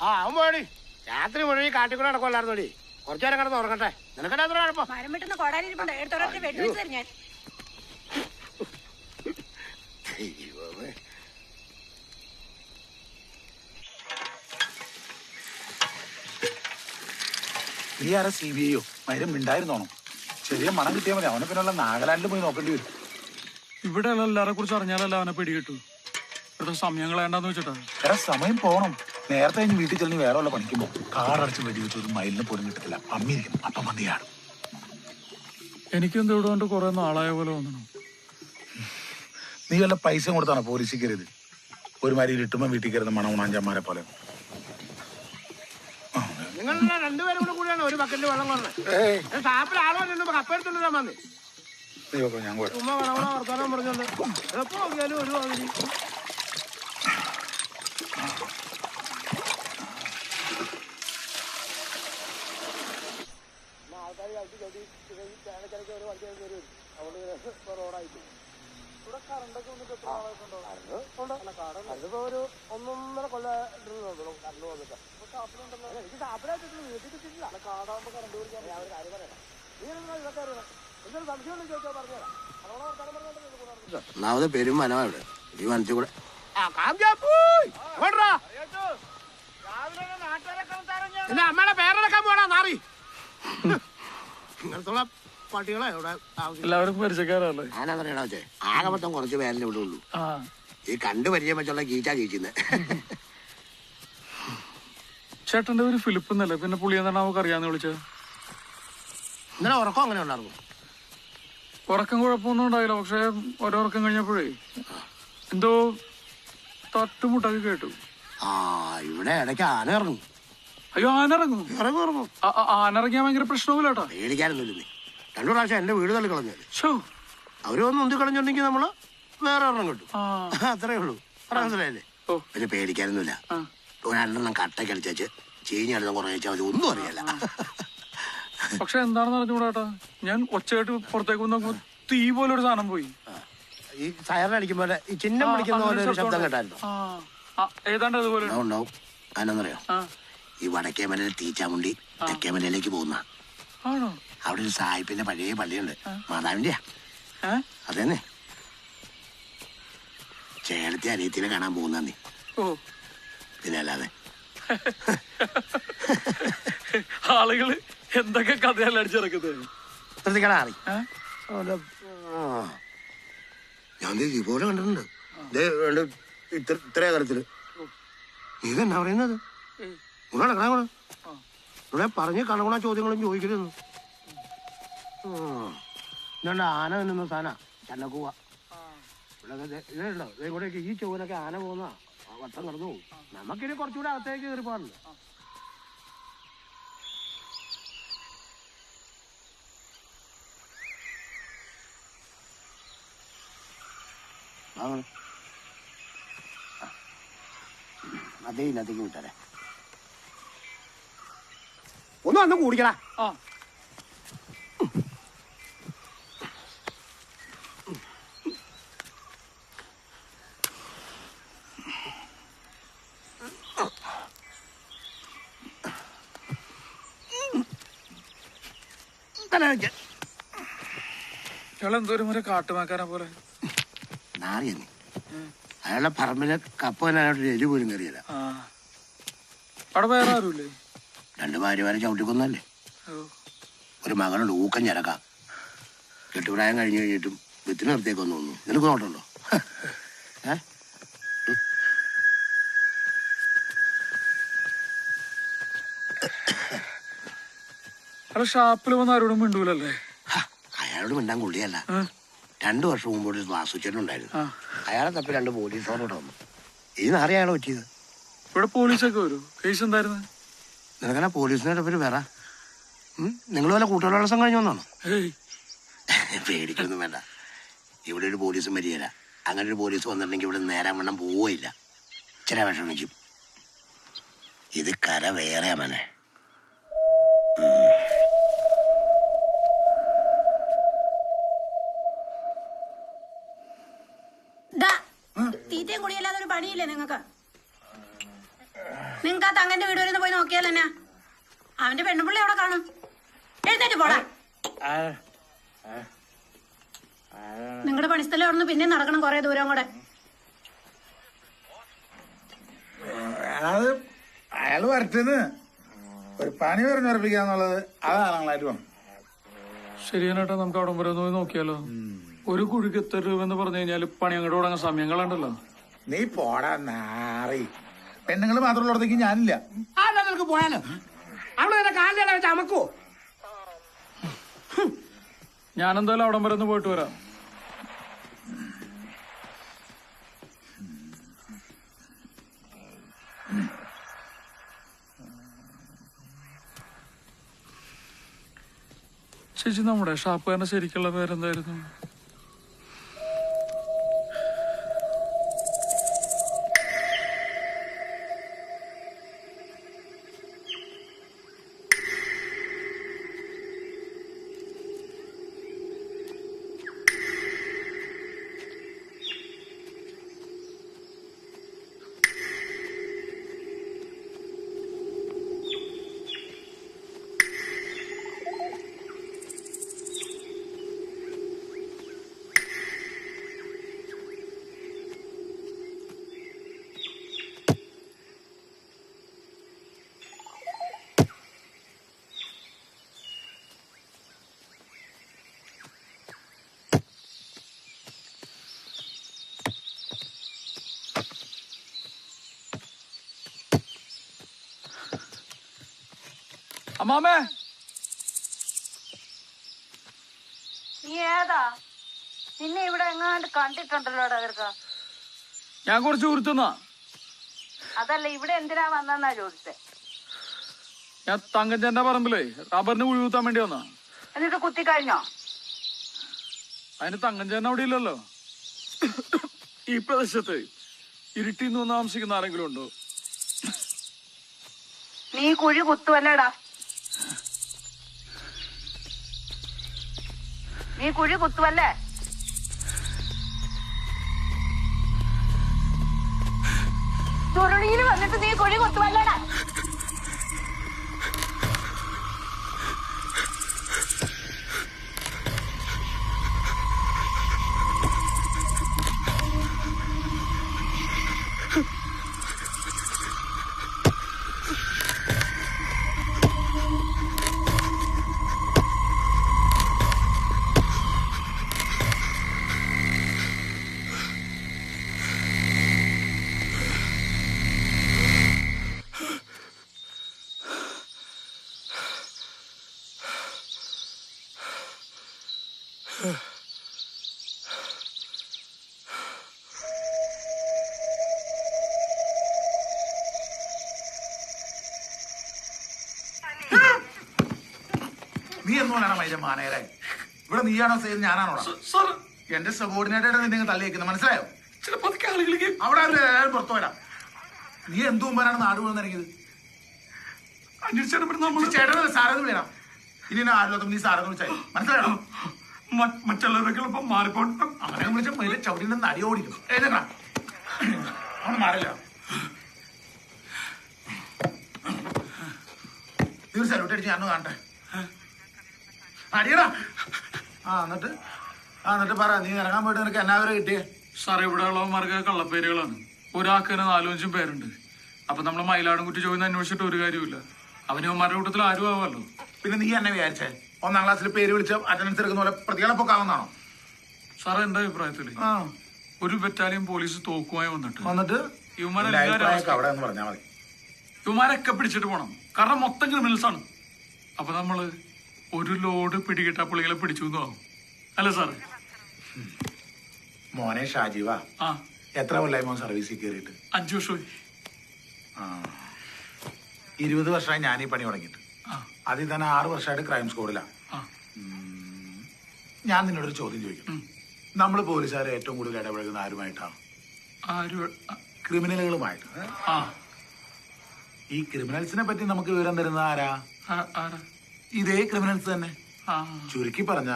അവൻ പോയടി. രാത്രി മുഴുവൻ കാട്ടിക്കൂടെ നടക്കുമല്ലായിരുന്നോടി. കുറച്ചേരം കിടന്ന് ഉറങ്ങട്ടെ. നിനക്കെന്നെ എത്ര കുഴപ്പം? മരം വിട്ടുന്ന കൊടാനിരിപ്പുണ്ട്. എടുത്തോടെ വെടിവെച്ച് തരും ഞാൻ. നീ ആരാ CBI മരം മിണ്ടായിരുന്നോണോ? ചെറിയ മണം കിട്ടിയാൽ മതി. അവനെ പിന്നുള്ള നാഗാലാൻഡിൽ പോയി നോക്കേണ്ടി വരും. ഇവിടെ എല്ലാരെ കുറിച്ച് അറിഞ്ഞാലല്ല അവനെ പിടികിട്ടു. ഇവിടുത്തെ സമയം കളയണ്ടെന്ന് വെച്ചിട്ടാ. എടാ സമയം പോണം. നേരത്തെ കഴിഞ്ഞ് വീട്ടിൽ ചെല്ലി വേറെ ഉള്ള പണിക്കുമ്പോ കാറടച്ച് വെടിവെച്ച് ഒരു മൈലിന് പോലും കിട്ടത്തില്ല. അമ്മിയിരിക്കും. അപ്പം മതിയാണ്. എനിക്കെന്ത് ഇവിടെ കൊണ്ട് കുറെ നാളായ പോലെ തോന്നണം. നീ വല്ല പൈസ കൊടുത്താണോ പോലീസിൽ കയറിയത്? ഒരുമാതിരി ഇട്ടുമ്പോ വീട്ടിൽ കയറുന്ന മണം ഉണാഞ്ചന്മാരെ പോലെ. നിങ്ങൾ രണ്ടുപേരും കൂടെ കൂടിയാണ് ഒരു ബക്കറ്റിൽ വെള്ളം കൊണ്ടത്. ഷാപ്പിൽ ആളോ നിന്നപ്പോ കപ്പെടുത്തിട്ടാ വന്നേ. ഞാൻ ചുമ്മാ വളവള വർത്താനം പറഞ്ഞോണ്ട് എപ്പോ നോക്കിയാലും ഒരു മാതിരി. അതിപ്പോ ഒരു 1.5 കൊല്ലം കറണ്ട് വന്നിട്ട് എനിക്ക് ഷാപ്പിലായിട്ടില്ല. വീട്ടിൽ കിട്ടിയിട്ടില്ല. കാടാകുമ്പോ കറണ്ട് കുടിക്കാൻ കാര്യം പറയാം. നീ ഇതൊക്കെ അറിയണം. എന്തൊരു സംശയം ഉണ്ടെങ്കിൽ ചോദിച്ചാൽ പറഞ്ഞുതരാം. ഒന്നാമത് പെരും വനമാ ഇവിടെ. ഈ വനത്തിൽ കൂടെ അമ്മയുടെ പേരെടുക്കാൻ പോടാ നാറി. ഇങ്ങനത്തുള്ള പട്ടികളെ ഇവിടെ എല്ലാവർക്കും പരിചയക്കാരല്ലേ? ഞാനറിയണ വെച്ചേ ആകെ മൊത്തം കുറച്ച് പേരല്ലേ ഇവിടെ ഉള്ളൂ. ഈ കണ്ടു പരിചയം വെച്ചുള്ള ഗീച്ചാ ഗീച്ചിന്ന്. ചേട്ടന്റെ ഒരു ഫിലിപ്പ് എന്നല്ലേ? പിന്നെ പുള്ളി എന്താണ് നമുക്ക് അറിയാന്ന് വിളിച്ചത്? ഇന്നലെ ഉറക്കം അങ്ങനെ ഉണ്ടായിരുന്നു. ഉറക്കം കുഴപ്പമൊന്നും ഉണ്ടായില്ല. പക്ഷെ ഓരോറക്കം കഴിഞ്ഞപ്പോഴേ എന്തോ തട്ടുമുട്ടൊക്കെ കേട്ടു. ആ ഇവിടെ ഇടയ്ക്ക് ആന ഇറങ്ങും. അയ്യോ ആന ഇറങ്ങും? ഇറങ്ങും. ആന ഇറങ്ങിയാൽ ഭയങ്കര പ്രശ്നവുമില്ല കേട്ടോ. പേടിക്കാനൊന്നുമില്ല. 2 പ്രാവശ്യം എന്റെ വീട് തള്ളി കളഞ്ഞാല്. ഷോ അവര് വന്ന് ഉന്തി കളഞ്ഞിട്ടുണ്ടെങ്കിൽ നമ്മള് വേറെ ഒരെണ്ണം കിട്ടും. അത്രേ ഉള്ളൂ. മനസ്സിലായില്ലേ? പിന്നെ പേടിക്കാനൊന്നുമില്ല. 2 കട്ടയ്ക്ക് അടിച്ചു ചീഞ്ഞടുത്ത കുറെ വെച്ചാൽ മതി. ഒന്നും അറിയില്ല. പക്ഷെ എന്താണെന്ന് അറിഞ്ഞൂടാട്ടാ, ഞാൻ ഒച്ചയായിട്ട് പുറത്തേക്ക് നോക്കുമ്പോ തീ പോലെ ഒരു സാധനം പോയി. ഈ സയറിന് അടിക്കുമ്പോൾ ഈ ചിഹ്നം വിളിക്കുന്ന പോലെ ഒരു ശബ്ദം കേട്ടായിരുന്നു. ഏതാണ്ട് അതുപോലെ ഉണ്ടാവും. അതിനെന്നറിയോ? ഈ വടക്കേമലയിലെ തീച്ചാമുണ്ടി തെക്കേമലയിലേക്ക് പോകുന്ന. ആണോ? അവിടെ ഒരു സായിപ്പിന്റെ പഴയ പള്ളിയുണ്ട്, മാതാവിന്റെയാ. അതന്നെ. ചേട്ടത്തെ അനിയത്തിനെ കാണാൻ പോകുന്ന നീ. പിന്നെ അല്ലാതെ ആളുകള് എന്തൊക്കെ കഥയല്ല അടിച്ചിറക്കുന്നത്. ഞാൻ ഇതുപോലെ കണ്ടിട്ടുണ്ട്. ഇത്ര തരത്തില് ഇതെന്നാ പറയുന്നത്? ഇവിടെ പറഞ്ഞ് കണകുണ ചോദ്യങ്ങളും ചോദിക്കരുത്. ഇതുണ്ട് ആന നിന്ന സാധന ചന്നക്കൂവ. ഇതുണ്ടോ ഇതേക്കൂടെയൊക്കെ ഈ ചുവനൊക്കെ ആന പോകുന്ന വട്ടം കടന്നു പോകും. നമുക്കിനി കുറച്ചുകൂടെ അകത്തേക്ക് കയറി പോകാറുണ്ട്. അതേ ഇന്നത്തേക്ക് വിട്ടേ. ഒന്ന് വന്ന് കൂടിക്കടാ. എന്തോരം ഒരു കാട്ടുമാക്കാനെ പോലെ നാറിയെന്നെ. അയാളുടെ പറമ്പിലെ കപ്പ എലി പോലും കയറിയല്ല. അവിടെ വേറെ ആരുമില്ലേ? 2 ഭാര്യമാരെ ചവിട്ടിക്കൊന്നല്ലേ. ഒരു മകളുണ്ട് ഊക്കം ഞരക്കാം. കെട്ടുപ്രായം കഴിഞ്ഞു കഴിഞ്ഞിട്ടും വിത്തിന് നിർത്തിയേക്കൊന്നു തോന്നുന്നു. നിനക്ക് നോട്ടുണ്ടോ? ഷാപ്പിൽ വന്ന് ആരോടും മിണ്ടൂലല്ലേ? അയാളോട് മിണ്ടാൻ കൊള്ളിയല്ല. 2 വർഷം മുമ്പ് ഒരു വാസുച്ചേട്ടനുണ്ടായിരുന്നു. അയാളെ തപ്പി 2 പോലീസോടെ വന്നു. ഈ നാറി അയാളെ പറ്റിയത്. ഇവിടെ പോലീസൊക്കെ വരും. കേസ് എന്തായിരുന്നു? നിനക്കല്ല പോലീസിനെ പേര് വേറെ. നിങ്ങൾ വല്ല കൂട്ടുകാരോസം കഴിഞ്ഞു വന്നാണോ? പേടിക്കൊന്നും വേണ്ട. ഇവിടെ ഒരു പോലീസും വരികയില്ല. അങ്ങനെ ഒരു പോലീസ് വന്നിട്ടുണ്ടെങ്കിൽ ഇവിടെ നേരാൻ വണ്ണം പോവില്ല. ചില വിഷമിക്കും. ഇത് കര വേറെ മനെ. തീറ്റയും കുടിയല്ലാതെ ഒരു പണിയില്ലേ നിങ്ങൾക്ക്? നിങ്ങൾക്ക് ആ തങ്ങന്റെ വീട് വരെ പോയി നോക്കിയാൽ എന്നാ? അവന്റെ പെണ്ണുപിള്ളി അവിടെ കാണും. എഴുന്നേറ്റ് പോടാ. നിങ്ങളുടെ പണിസ്ഥലം അവിടെ നിന്ന് പിന്നെ നടക്കണം കൊറേ ദൂരം കൂടെ. അയാള് വരട്ടെന്ന് ഒരു പണി പറഞ്ഞുറപ്പിക്കാന്നുള്ളത് അതാണ് ഞങ്ങളായിട്ട് വേണം. ശരിയാണേട്ടാ, നമുക്ക് അവിടെ വരെ പോയി നോക്കിയാലോ? ഒരു കുഴിക്ക് എത്ര രൂപ എന്ന് പറഞ്ഞു കഴിഞ്ഞാല് പണി അങ്ങോട്ട് തുടങ്ങാൻ സമയം കളണ്ടല്ലോ. നീ പോടാ നാറി. പെണ്ണുങ്ങൾ മാത്രമുള്ളടത്തേക്ക് ഞാനില്ല. നിനക്ക് പോയാലോ? അവിടെ കാലിലാണ് വെച്ച് അമക്കോ? ഞാനെന്തായാലും അവിടം വരെ ഒന്ന് പോയിട്ട് വരാം. ചേച്ചി, നമ്മുടെ ഷാപ്പുകാരന്റെ ശരിക്കുള്ള പേരെന്തായിരുന്നു? അമ്മാമേ, നീ ഏതാ? നിന്നെ ഇവിടെ എങ്ങാണ്ട് കണ്ടിട്ടുണ്ടല്ലോ. ഞാൻ കുറച്ച് ഊർത്തുന്നാ. അതല്ല, ഇവിടെ എന്തിനാ വന്നെന്നാ ചോദിച്ചേ. ഞാൻ തങ്കച്ചന്റെ പറമ്പിലേ റബ്ബറിന് കുഴി കുത്താൻ വേണ്ടി വന്നാ. എന്നിട്ട് കുത്തിക്കഴിഞ്ഞോ? അതിന് തങ്കച്ചൻ അവിടെ ഇല്ലല്ലോ. ഈ പ്രദേശത്ത് ഇരുട്ടിന്ന് വന്ന് താമസിക്കുന്ന ആരെങ്കിലും ഉണ്ടോ? നീ കുഴി കുത്തുവല്ലേടാ? നീ കുഴി കുത്തുവല്ലേ? ചുരുളിയിൽ വന്നിട്ട് നീ കുഴി കുത്തുവല്ലേടാ? നീ എന്തുകൊണ്ടാണ് മൈര മാനേരെ? ഇവിടെ നീയാണോ ചെയ്ത് ഞാനാണോ? സാർ എന്റെ സബോർഡിനേറ്റായിട്ട് നിന്നെ തള്ളിയേക്കുന്നത് മനസ്സിലായോ? ചിലപ്പോ ആളുകളിലേക്ക് അവിടെ എല്ലാവരും പുറത്തു വരാം. നീ എന്തു മുമ്പാണ് നാട് മുഴുവൻ ഇറങ്ങിയത്? അന്വേഷിച്ചാൽ നമ്മൾ ചേട്ടനെ സാറെന്ന് വിളിക്കണം. ഇനി ആരില്ലാത്ത നീ സാറെന്ന് വിളിച്ചാൽ മനസ്സിലായോ? മറ്റുള്ളവരൊക്കെ ഇപ്പം മാറിപ്പോണ്ട് അങ്ങനെ വിളിച്ച മൈര ചവിട്ടിന്റെ നടി ഓടിക്കും. എഴുതട്ടാ അവന് മാറില്ല. നീ ഒരു സല്യൂട്ട് അടിച്ച് ഞാനൊന്ന് കാണട്ടെ. അടിയടാ. എന്നിട്ട് പറ, നീ ഇറങ്ങാൻ പോയിട്ട് നിനക്ക് എന്നാ വരെ കിട്ടിയേ? സാറേ ഇവിടെ ഉള്ളവന്മാർക്ക് കള്ളപ്പേരുകളാണ്. ഒരാൾക്ക് തന്നെ 4-5 പേരുണ്ട്. അപ്പൊ നമ്മള് മയിലാടുംകുറ്റി ചോദിന്ന് അന്വേഷിച്ചിട്ട് ഒരു കാര്യമില്ല. അവനവന്മാരുടെ കൂട്ടത്തിൽ ആരും ആവാമല്ലോ. പിന്നെ നീ എന്നെ വിചാരിച്ചേ 1ാം ക്ലാസ്സിൽ പേര് വിളിച്ച അറ്റൻഡൻസ് എടുക്കുന്ന പോലെ പ്രതികളപ്പൊക്കാവുന്നതാണോ? സാറേ എന്റെ അഭിപ്രായത്തില് ഒരു ബറ്റാലിയൻ പോലീസ് തോക്കുമായി വന്നിട്ട് അവിടെ എന്ന് പറഞ്ഞാൽ മതി. ഇവന്മാരൊക്കെ പിടിച്ചിട്ട് പോണം. കാരണം മൊത്തം ക്രിമിനൽസ് ആണ്. അപ്പൊ നമ്മള് ഒരു ലോഡ് പിടികിട്ട പുള്ളികളെ പിടിച്ചു ആവും അല്ല സാറേ? മോനെ ഷാജീവ, ആ എത്ര കൊല്ലായി മോൻ സർവീസിൽ കയറിയിട്ട്? 5 വർഷമായി. 20 വർഷമായി ഞാൻ ഈ പണി തുടങ്ങിയിട്ട്. അതിൽ തന്നെ 6 വർഷമായിട്ട് ക്രൈം സ്ക്വാഡിലാണ്. ഞാൻ നിന്നോടൊരു ചോദ്യം ചോദിക്കും. നമ്മൾ പോലീസുകാരെ ഏറ്റവും കൂടുതൽ ഇടപഴകുന്ന ആരുമായിട്ടാണ്? ക്രിമിനലുകളുമായിട്ട്. ഈ ക്രിമിനൽസിനെ പറ്റി നമുക്ക് വിവരം തരുന്ന ആരാ? ഇതേ ക്രിമിനൽസ് തന്നെ. ചുരുക്കി പറഞ്ഞ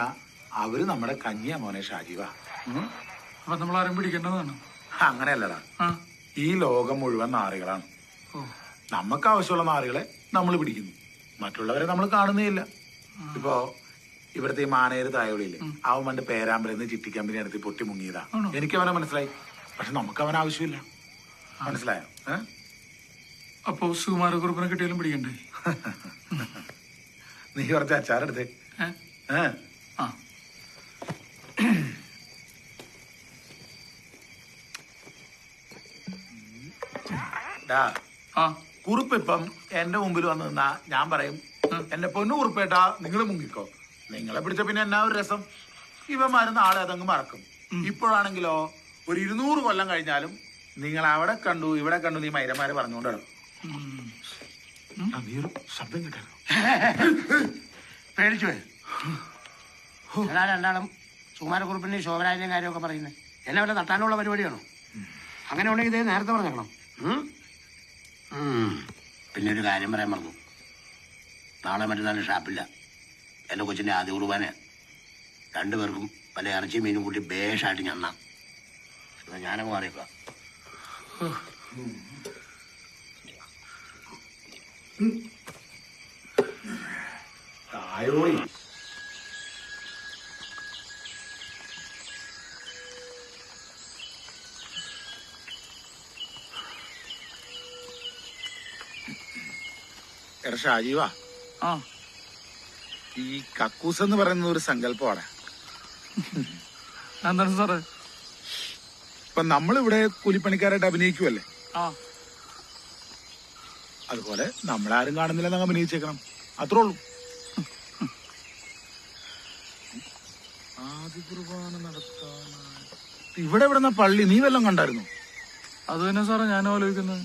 അവര് നമ്മുടെ കന്യാ മോനെ ഷാജീവ. അപ്പൊ നമ്മൾ ആരും പിടിക്കേണ്ടതാണ്? അങ്ങനെയല്ലടാ. ഈ ലോകം മുഴുവൻ നാറികളാണ്. നമുക്ക് ആവശ്യമുള്ള നാറികളെ നമ്മൾ പിടിക്കുന്നു, മറ്റുള്ളവരെ നമ്മൾ കാണുന്നേയില്ല. ഇപ്പോ ഇവിടുത്തെ ഈ മാനേര് തായോളിയില്ലേ, അവൻ പണ്ട് പേരാമ്പലെന്ന് ചിട്ടി കമ്പനി അടുത്ത് പൊട്ടി മുങ്ങിയതാ. എനിക്ക് അവനെ മനസ്സിലായി. പക്ഷെ നമുക്ക് അവൻ ആവശ്യമില്ല. മനസ്സിലായോ? അപ്പോ സുകുമാരക്കുറുപ്പിനെ കിട്ടിയാലും പിടിക്കണ്ടേ? നീ കുറച്ച് അച്ചാറെടുത്തേ. കുറുപ്പ് ഇപ്പം എന്റെ മുമ്പിൽ വന്ന് നിന്നാ ഞാൻ പറയും, എന്റെ പൊന്നു കുറുപ്പേട്ടാ നിങ്ങൾ മുങ്ങിക്കോ. നിങ്ങളെ പിടിച്ച പിന്നെ എന്നാ ഒരു രസം. ഇവന്മാര് നാളെ അതങ്ങ് മറക്കും. ഇപ്പോഴാണെങ്കിലോ ഒരു 200 കൊല്ലം കഴിഞ്ഞാലും നിങ്ങൾ അവിടെ കണ്ടു ഇവിടെ കണ്ടു നീ മൈരന്മാര് പറഞ്ഞുകൊണ്ടിടും. നീ ഒരു ശബ്ദം കിട്ടായിരുന്നു. പേടിച്ചു പോയി. രണ്ടാളും സുകുമാരക്കുറുപ്പിന്റെ ശോഭരാജന്റെ കാര്യമൊക്കെ പറയുന്നത് എന്നെ വല്ല തട്ടാനുള്ള പരിപാടിയാണോ? അങ്ങനെ ഉണ്ടെങ്കിൽ ഇതേ നേരത്തെ പറഞ്ഞേക്കണം. പിന്നെ ഒരു കാര്യം പറയാൻ മറന്നു. നാളെ മറ്റന്നാൾ ഷാപ്പില്ല. എൻ്റെ കൊച്ചിൻ്റെ ആദ്യ കുർബാന. 2 പേർക്കും പല ഇറച്ചിയും മീനും കൂട്ടി ബേഷായിട്ട് ഞണ്ണാം. ഞാനങ്ങ് മാറിയേക്കാം. എടാ ഷാജീവാ, ഈ കക്കൂസ് എന്ന് പറയുന്ന ഒരു സങ്കല്പമാണ്. എന്താണ് സാറേ? ഇപ്പൊ നമ്മളിവിടെ കൂലിപ്പണിക്കാരായിട്ട് അഭിനയിക്കുമല്ലേ, അതുപോലെ നമ്മളാരും കാണുന്നില്ലെന്ന് അഭിനയിച്ചേക്കണം. അത്രേ ഉള്ളൂ. ആദ്യ കുർബാന നടത്താൻ ഇവിടെ എവിടെന്ന പള്ളി? നീ വല്ലതും കണ്ടായിരുന്നു? അത് തന്നെ സാറേ ഞാൻ ആലോചിക്കുന്നത്.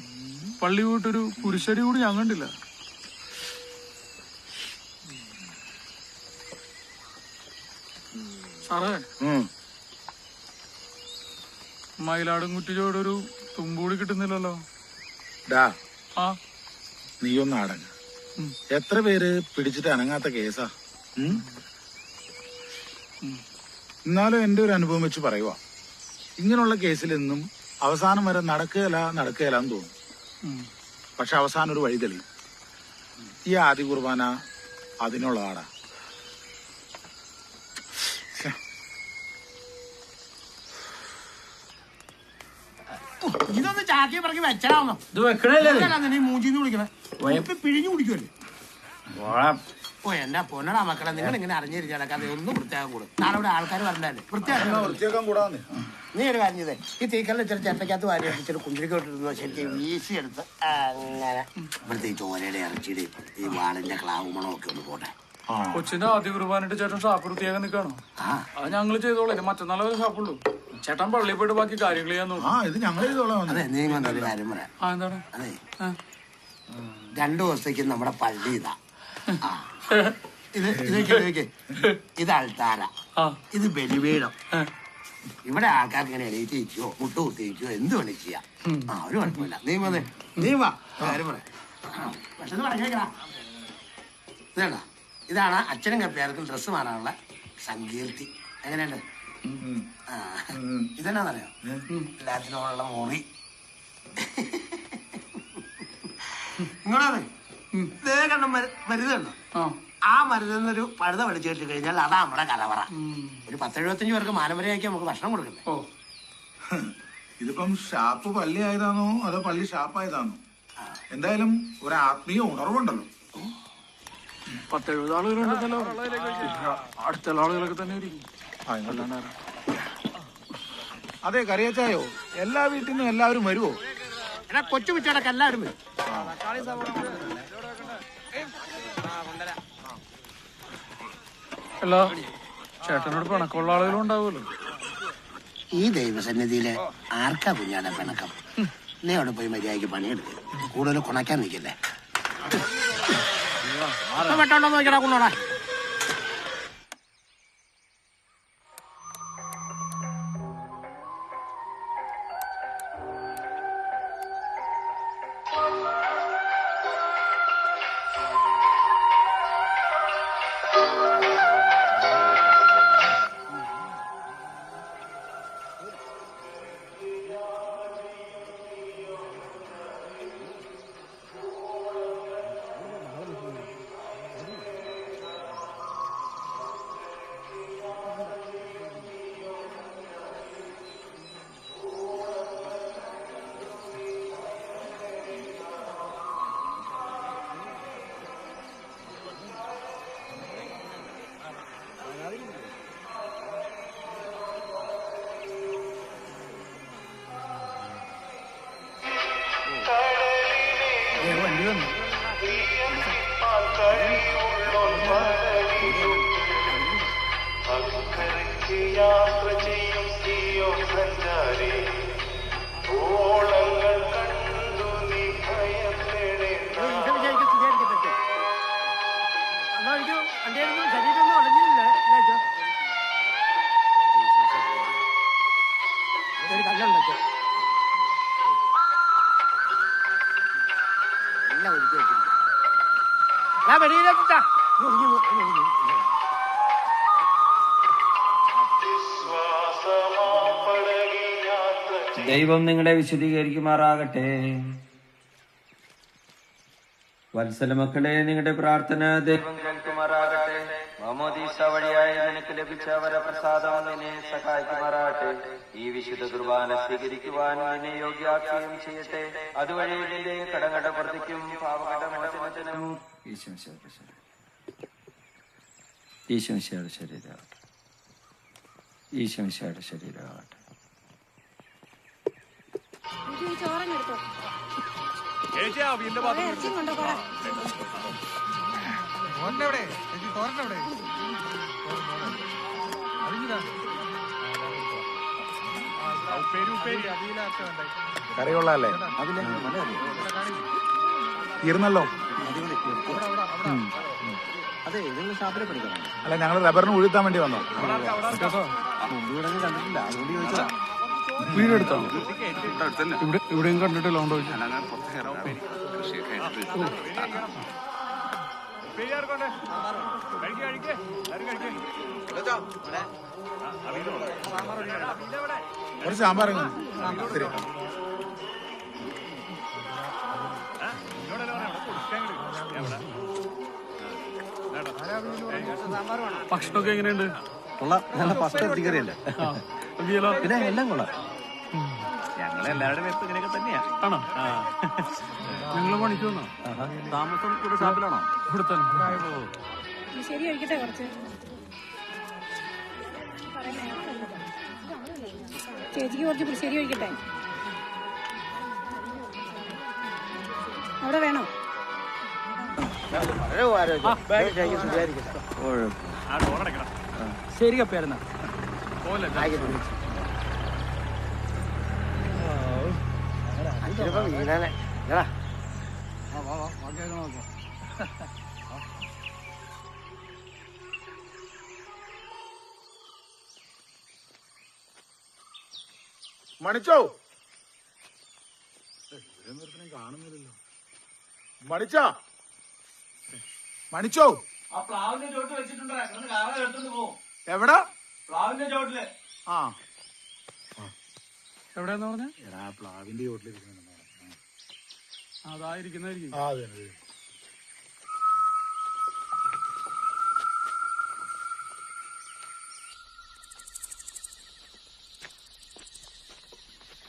പള്ളി പോയിട്ടൊരു കുരിശടി കൂടി ഞാൻ കണ്ടില്ല. സാറേ, മയിലാടുംകുറ്റി ചോടൊരു തുമ്പൂടി കിട്ടുന്നില്ലല്ലോ. നീ ഒന്ന് അടങ്ങ. എത്ര പേര് പിടിച്ചിട്ട് അനങ്ങാത്ത കേസാ. എന്നാലും എന്റെ ഒരു അനുഭവം വെച്ച് പറയുക, ഇങ്ങനെയുള്ള കേസിലെന്നും അവസാനം വരെ നടക്കുകയില്ല എന്ന് തോന്നും. പക്ഷെ അവസാനം ഒരു വഴി തെളിയും. ഈ ആദ്യ കുർബാന അതിനുള്ളതാടാ. ഇതൊന്ന് ചാക്കി പറക്കി വെച്ചടാവുന്നോ? നീ മൂഞ്ചിന്ന് വിളിക്കണേ. പിഴിഞ്ഞു കുടിക്കുമല്ലേ? ഓ എന്റെ പൊന്നടാ മക്കളെ, നിങ്ങൾ ഇങ്ങനെ അറിഞ്ഞിരിക്കാതെ ഒന്നും വൃത്തിയാക്കാൻ കൂടും. നാളെ ഇവിടെ ആൾക്കാർ പറഞ്ഞല്ലേ വൃത്തിയാക്കാൻ കൂടാന്ന്. നീ ഒരു കാര്യം ചെയ്തേ, ഈ തീക്കലിൽ ഇച്ചിരി ചെട്ടക്കകത്ത് വാരി ഇച്ചിരി കുഞ്ചിരിക്കോട്ടിരുന്നു ശരിക്കും വീശി എടുത്ത് അങ്ങനെ ഇവിടുത്തെ ഈ ചോരയുടെ ഇറച്ചിയുടെയും ഈ വാളിന്റെ ക്ലാവ് മണമൊക്കെ ഒന്ന് പോട്ടെ. കൊച്ചിന്റെ ആദ്യ കുർബാനായിട്ട് ചേട്ടൻ ഷാപ്പ് വൃത്തിയാക്കാൻ നിൽക്കാണോ? അത് ഞങ്ങൾ ചെയ്തോളേ, മറ്റന്നാളെ ഒരു ഷാപ്പുള്ളൂ. ചേട്ടൻ പള്ളിയിൽ പോയിട്ട് ബാക്കി കാര്യങ്ങൾ ചെയ്യാൻ നോക്കും. ഇത് ഞങ്ങൾ ചെയ്തോളാം. അതെ, നീ ഒരു കാര്യം പറയാം. എന്താണ്? അതെ, 2 ദിവസത്തേക്ക് നമ്മുടെ പള്ളി ഇതാ. ഇത് അൾത്താര, ഇത് ബലിപീഠം. ഇവിടെ ആൾക്കാർക്ക് ഇങ്ങനെ എണീറ്റിരിക്കോ മുട്ട കുത്തിയിരിക്കോ എന്ത് വേണേ ചെയ്യാം. ഒരു കുഴപ്പമില്ല. നീ വാ കാര്യം പറയാം. പെട്ടെന്ന് പറഞ്ഞേക്കടാ. ഇതേണ്ട, ഇതാണ് അച്ഛനും കപ്പിയാർക്കും ഡ്രസ്സ് മാറാനുള്ള സങ്കീർത്തി. എങ്ങനെയുണ്ട്? ഇതെന്നാന്നറിയോ? എല്ലാത്തിനുള്ള മുറി. നിങ്ങളെ കണ്ട മരുന്നുണ്ടോ? ആ മരുന്നൊരു പഴുത പഠിച്ചു വെച്ച് കഴിഞ്ഞാൽ അതാ നമ്മുടെ കലവറ. ഒരു 10-75 പേർക്ക് മാനവരയാക്കി നമുക്ക് ഭക്ഷണം കൊടുക്കണ്ടേ? ഇതിപ്പം ഷാപ്പ് പള്ളി ആയതാണോ അതോ പള്ളി ഷാപ്പായതാണോ? എന്തായാലും ഒരു ആത്മീയ ഉണർവുണ്ടല്ലോ. 10-70 ആളുകളുണ്ടല്ലോ. അടുത്തുള്ള ആളുകളൊക്കെ തന്നെ ഇരിക്കും. അതെ, കറിയച്ചായോ എല്ലാ വീട്ടിൽ നിന്നും എല്ലാവരും വരുവോ? എടാ, കൊച്ചു പിച്ചടക്കം എല്ലാവരും വരും. അല്ല, ചേട്ടനോട് പിണക്കമുള്ള ആളുകളും ഉണ്ടാവുമല്ലോ. ഈ ദൈവസന്നിധിയിലെ ആർക്കാ കുഞ്ഞാടെ പിണക്കം? നീ അവിടെ പോയി മര്യാദയ്ക്ക് പണിയെടുക്കും. കൂടുതൽ കുണയ്ക്കാൻ നിൽക്കില്ലേ? പെട്ടോണ്ടോ നോക്കിയാ കൊണ്ടോടാ. യാത്ര ചെയ്യും തീയോ സഞ്ചാരി ഓളങ്ങൾ കണ്ടു നീ ഭയപ്പെടേണ്ട. ദൈവം നിങ്ങളെ വിശദീകരിക്കുമാറാകട്ടെ. വത്സല മക്കളെ, നിങ്ങളുടെ പ്രാർത്ഥന ദൈവം കേൾക്കുമാറാകട്ടെ. മാമോദീസ വഴിയായി നിനക്ക് ലഭിച്ച വരപ്രസാദം നിന്നെ സഹായിക്കുമാറാകട്ടെ. ഈ വിശുദ്ധ കുർബാന സ്വീകരിക്കുവാൻ നിന്നെ യോഗ്യാക്കുകയും ചെയ്യട്ടെ. അതുവഴി നിന്റെ കടങ്ങളുടെ പ്രവൃത്തിക്കും പാവകട മോചനത്തിനും ഈശോമിശിഹായുടെ ശരീരമാകട്ടെ. ഈശോമിശിഹായുടെ ശരീരമാകട്ടെ. കറിയുള്ളല്ലേ? തീർന്നല്ലോ. അതെ, നിങ്ങൾ ഷാപ്പിലെ പഠിക്കണം. അല്ല, ഞങ്ങൾ റബ്ബറിന് ഉഴുത്താൻ വേണ്ടി വന്നോ. കണ്ടിട്ടില്ല, അതുകൊണ്ട് ചോദിച്ചതാ. വീടെടുത്തോ? ഇവിടെയും കണ്ടിട്ടില്ല. ഉണ്ടോ? ഒരു സാമ്പാർ. ശരി. ഭക്ഷണമൊക്കെ എങ്ങനെയുണ്ട്? കൊള്ളാം, നല്ല ഫസ്റ്റ് എത്തിക്കറിയല്ലേ? പിന്നെ എല്ലാം കൊള്ളാം. ഞങ്ങളെല്ലാവരുടെ പേർക്ക് ഇങ്ങനെയൊക്കെ തന്നെയാ. ആണോ? നിങ്ങൾ പണിക്ക് വന്നോ? താമസം ഇവിടെ ഷാപ്പിലാണോ? ഇവിടെ തന്നെ. ശരി, കഴിക്കട്ടെ കുറച്ച്. ചേച്ചിക്ക് കുറച്ച് പുളിശ്ശേരി ഒഴിക്കട്ടെ. അവിടെ വേണോ? ശരി കപ്പയായിരുന്ന മണിച്ചോ കാണുന്നില്ലല്ലോ. മണിച്ചാ മണിച്ചോ ആ പ്ലാവിന്റെ ചോട്ട് വെച്ചിട്ടുണ്ടോ? എവിടാ? പ്ലാവിന്റെ ചോട്ടില്. ആ എവിടെയാന്ന് പറഞ്ഞ എടാ പ്ലാവിന്റെ ചോട്ടിലിരിക്കുന്നു. അതായിരിക്കുന്നതായിരിക്കും. ആ അതെ അതെ.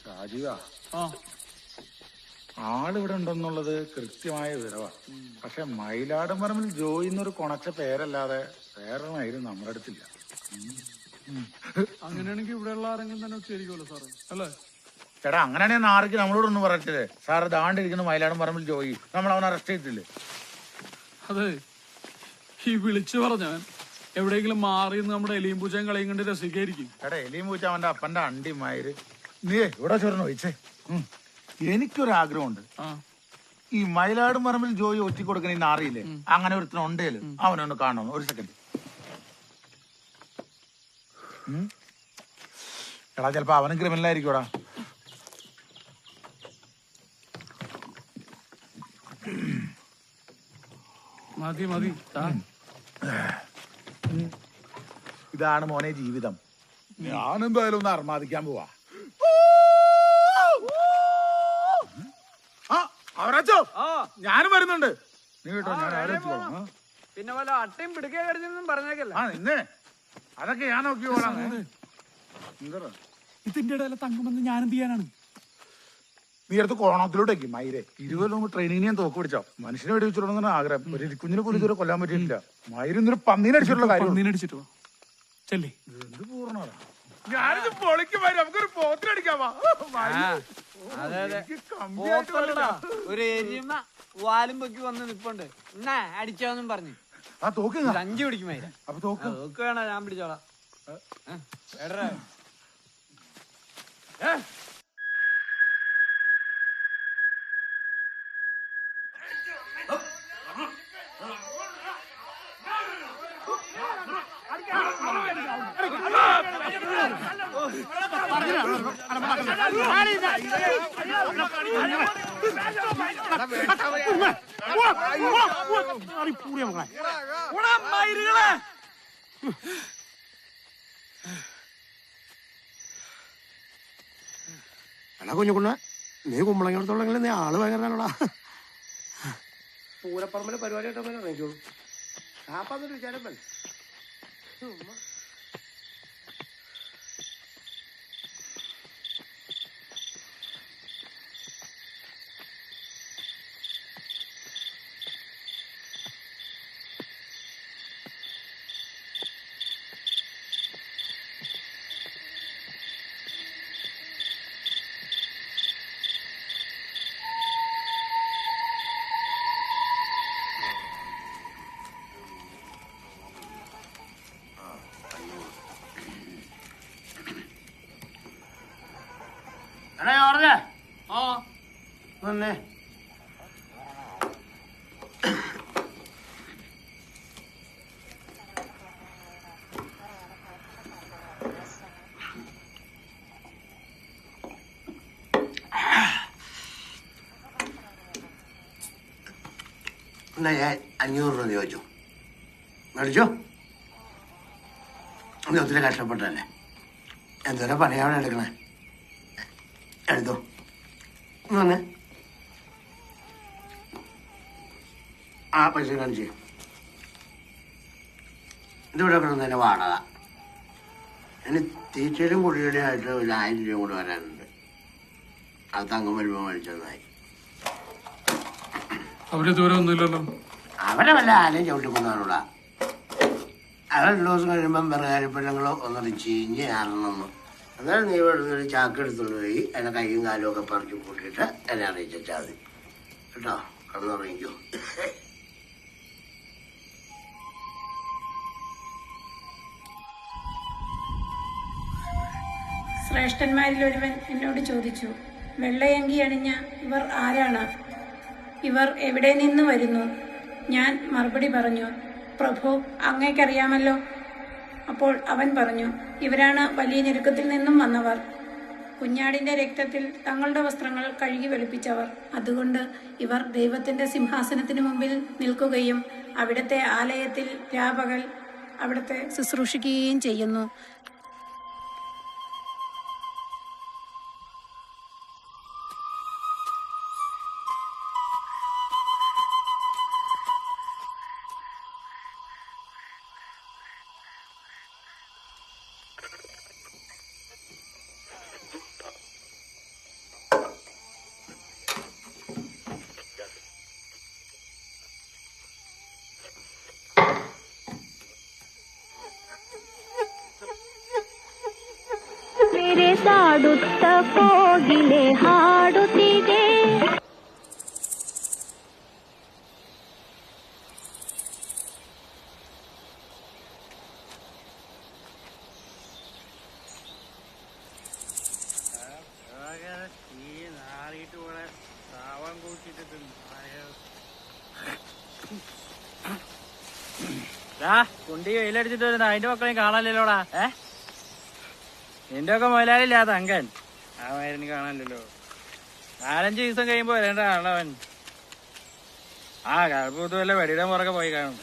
രാജീവാ, ആളിവിടെ ഉണ്ടെന്നുള്ളത് കൃത്യമായ വിവരവാ. പക്ഷെ മയിലാടുംപറമ്പിൽ ജോയി എന്നൊരു കൊണച്ച പേരല്ലാതെ വേറെ മയിലും നമ്മുടെ അടുത്തില്ല. അങ്ങനെയാണെങ്കിൽ ഇവിടെയുള്ള ആരെങ്കിലും തന്നെ ശരിക്കുമല്ലോ സാറേ, അല്ലേ? ചേട്ടാ അങ്ങനെയാണെങ്കിൽ നാറിക്ക് നമ്മളോട് ഒന്നും പറയത്തില്ലേ? സാറ് ദാണ്ടിരിക്കുന്നു മയിലാടുംപറമ്പിൽ ജോയി, നമ്മൾ അവനെ അറസ്റ്റ് ചെയ്തില്ലേ? അതെ, ഈ വിളിച്ചു പറഞ്ഞവൻ എവിടെയെങ്കിലും മാറി നമ്മുടെ എലിയും പൂച്ചയും കളയും കണ്ട് രസിക്കായിരിക്കും. ചേട്ടാ എലിയും പൂച്ച അവന്റെ അപ്പന്റെ അണ്ടി മയിര്. നീ ഇവിടെ ചോർന്ന് ചോദിച്ചേ. എനിക്കൊരാഗ്രഹമുണ്ട്, ഈ മയിലാടുംപറമ്പിൽ ജോയി ഒറ്റി കൊടുക്കുന്ന ഈ നാറിയില്ലേ, അങ്ങനെ ഒരുത്തനുണ്ടേല് അവനൊന്ന് കാണണം. ഒരു സെക്കൻഡ്. എടാ ചിലപ്പോ അവനും ക്രിമിനലായിരിക്കൂടാ. മതി മതി. ഇതാണ് മോനെ ജീവിതം. ഞാനെന്തായാലും ഒന്ന് അർമാദിക്കാൻ പോവാ. അവരച്ചോ ഞാനും വരുന്നുണ്ട്. നീ കേട്ടോ, ഞാൻ ആലോചിച്ചോളാം. പിന്നെ വല്ല അട്ടയും പിടിക്കാൻ കഴിഞ്ഞൊന്നും പറഞ്ഞേക്കല്ല. ആ നിന്നെ അതൊക്കെ ഞാൻ നോക്കിക്കോളാം. ഇതിന്റെ ഇടയിലെ തങ്ങുമെന്ന് ഞാൻ എന്ത് ചെയ്യാനാണ്? നീ അടുത്ത് കോണത്തിലോട്ടേക്ക് മയിരെ 20 കിലോമീറ്റർ ട്രെയിനിങ് ഞാൻ തോക്ക് പിടിച്ചോ. മനുഷ്യനെ വെടിവെച്ചിട്ടുണ്ടെന്നാണ് ആഗ്രഹം. ഒരു കുഞ്ഞിനെ പോലും ഇതുവരെ കൊല്ലാൻ പറ്റിയിട്ടില്ല. മയിരൊന്നൊരു പന്നീനെ അടിച്ചിട്ടുള്ള കാര്യം. പന്നീനടിച്ചിട്ടോ ചെല്ലി. എന്ത് പൂർണ്ണ ഞാനിത് പൊളിക്ക് വരും. നമുക്കൊരു പോത്തിനടിക്കാവാ. ഒരു എരിയുന്ന വാലും പൊക്കി വന്ന് നിപ്പുണ്ട്. എന്നാ അടിച്ചോന്നും പറഞ്ഞു. ആ തോക്ക് 5 പിടിക്കുമായിരം. അപ്പൊ തോക്ക് തോക്ക് വേണോ? ഞാൻ പിടിച്ചോളാം. എടാ കുഞ്ഞുകുണ്ണ, നീ കുമ്പളങ്ങോടത്തോളെങ്കിലും നീ ആള് ഭയങ്കരനാണോടാ. പൂരപ്പറമ്പിലെ പരിപാടിയായിട്ടോ ഇറങ്ങിക്കോളൂ. കാപ്പാന്നൊരു വിചാരം വേണ്ട. വന്നേ എന്നാ ഞാൻ 500 രൂപ ചോദിച്ചു. മേടിച്ചോ? നീ ഒത്തിരി കഷ്ടപ്പെട്ടല്ലേ. എന്തോരം പണിയാണ് എടുക്കണേ. എടുത്തോ. വന്നേ ആ പൈസ കാണിച്ച്. ഇതിവിടെ കിടന്നതിൻ്റെ വാടക. ഇനി തീറ്റയിലും കുടിയുടെയും ആയിട്ട് ഒരു 1000 രൂപ കൂടെ വരാനുണ്ട്. അത് തങ്കം വരുമ്പോൾ മേടിച്ചതായി. അവരിതുവരെ ഒന്നുമില്ലല്ലോ. അവരെ വല്ല ആരെയും ചവിട്ടിക്കൊന്നാണോടാ. അവർ 2 ദിവസം കഴിയുമ്പം വെറുകാരിപ്പെണ്ണങ്ങളോ ഒന്നൊരു ചീഞ്ഞ് ആറണമെന്ന്. അന്നേരം നീ ഇവിടുന്നൊരു ചാക്ക് എടുത്തുകൊണ്ട് പോയി അതിനെ കൈയും കാലും ഒക്കെ പറിച്ച് കൂട്ടിയിട്ട് എന്നെ അറിയിച്ചാൽ മതി കേട്ടോ. കിടന്നുറങ്ങിക്കോ. ശ്രേഷ്ഠന്മാരിൽ ഒരുവൻ എന്നോട് ചോദിച്ചു, വെള്ളയങ്കി അണിഞ്ഞ ഇവർ ആരാണ്? ഇവർ എവിടെ നിന്ന് വരുന്നു? ഞാൻ മറുപടി പറഞ്ഞു, പ്രഭു, അങ്ങേക്കറിയാമല്ലോ. അപ്പോൾ അവൻ പറഞ്ഞു, ഇവരാണ് വലിയ ഞെരുക്കത്തിൽ നിന്നും വന്നവർ, കുഞ്ഞാടിന്റെ രക്തത്തിൽ തങ്ങളുടെ വസ്ത്രങ്ങൾ കഴുകി വെളുപ്പിച്ചവർ. അതുകൊണ്ട് ഇവർ ദൈവത്തിന്റെ സിംഹാസനത്തിന് മുമ്പിൽ നിൽക്കുകയും അവിടുത്തെ ആലയത്തിൽ രാപകൽ അവിടുത്തെ ശുശ്രൂഷിക്കുകയും ചെയ്യുന്നു. ಸಾಡುತ್ತ ಕೋಗಿಲೆ ಹಾಡುತ್ತಿದೆ. കുണ്ടി വെയിലടിച്ചിട്ട് വരുന്ന അതിന്റെ മക്കളെയും കാണാനില്ലല്ലോടാ. നിന്റെ ഒക്കെ മുതലാളില്ലാത്ത അങ്കൻ ആ മരുന്ന് കാണാനില്ലല്ലോ. 4-5 ദിവസം കഴിയുമ്പോ വരേണ്ട ആളവൻ. ആ കഴപ്പൂത്ത് വല്ല വെടിയുടെ പുറകെ പോയി കാണും.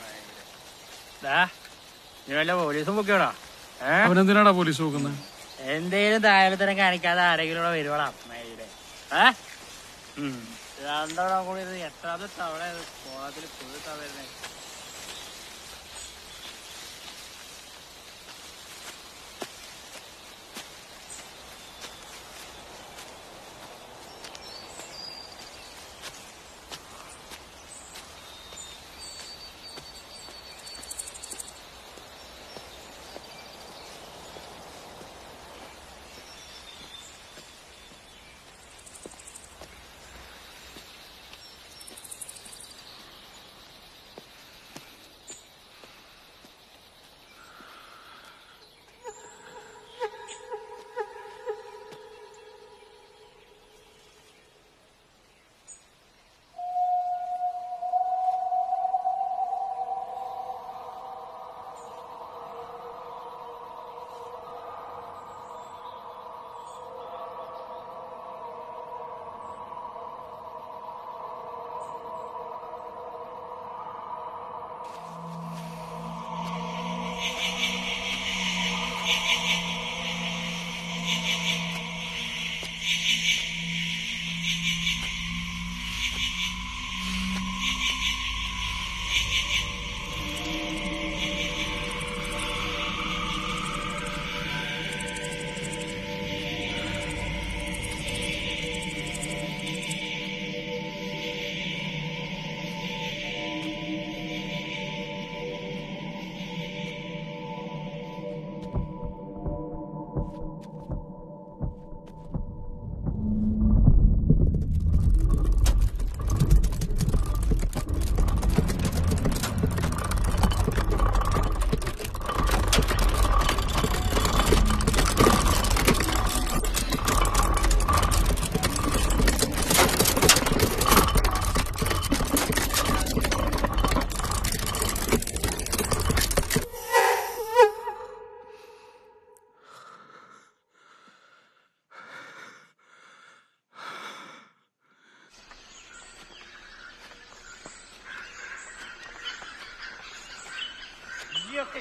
നീ വല്ല പോലീസും പൊക്കിയോടാ? അവനെന്തിനാടാ പോലീസ് നോക്കുന്നത്? എന്തേലും താഴത്തരം കാണിക്കാതെ ആരെങ്കിലും വരുവോടാ മയിലെ. രണ്ടോടെ കൂടി എത്രാമത്തെ തവണ കോളത്തിൽ പുഴുത്താ വരുന്നേ.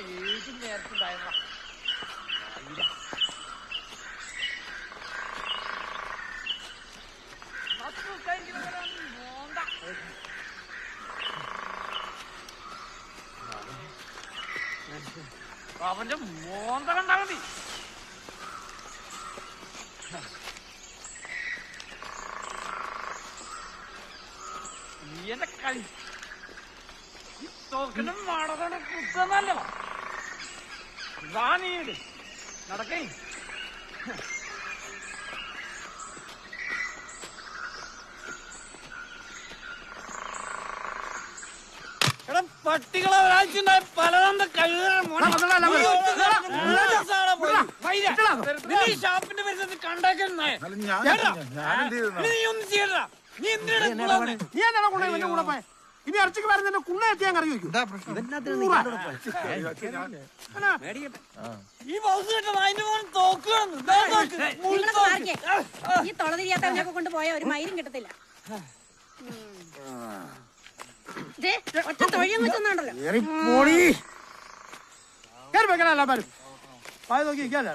ഏതും നേരത്തുണ്ടായിരുന്ന അവന്റെ മോന്ത കണ്ടാ മതി. നീ എന്റെ കളി തോക്കണം നടക്കണം കുത്തന്നല്ലോ. നീട് നടക്കേ. എടാ പട്ടികളെ ഒരാഴ്ച പലതന്ത കഴിവ് ഷാപ്പിന്റെ പരിസരത്ത് കണ്ടാക്കുന്നേ നീ ഒന്നും ചെയ്യണ്ട. നീ എന്തിനാണ് നീ എന്നാ കൊണ്ടേ ഇവന്റെ കൂടെ പോയെ? ഇനി ഇറച്ചിക്ക് വരുന്ന കുണ്ണ എത്തിയാൻ കറി വെക്കും. ഈ ബൗസ് കേട്ട അതിന്റെ മോൻ തോക്കുകയാണ്. ഈ തൊളതിരിയാത്തവനൊക്കെ കൊണ്ടുപോയ ഒരു മയിലും കിട്ടത്തില്ല. ഒറ്റ തൊഴിയും വെച്ചോണ്ടല്ലോ. എല്ലാവരും പായ നോക്കി ഇരിക്കാല്ലേ?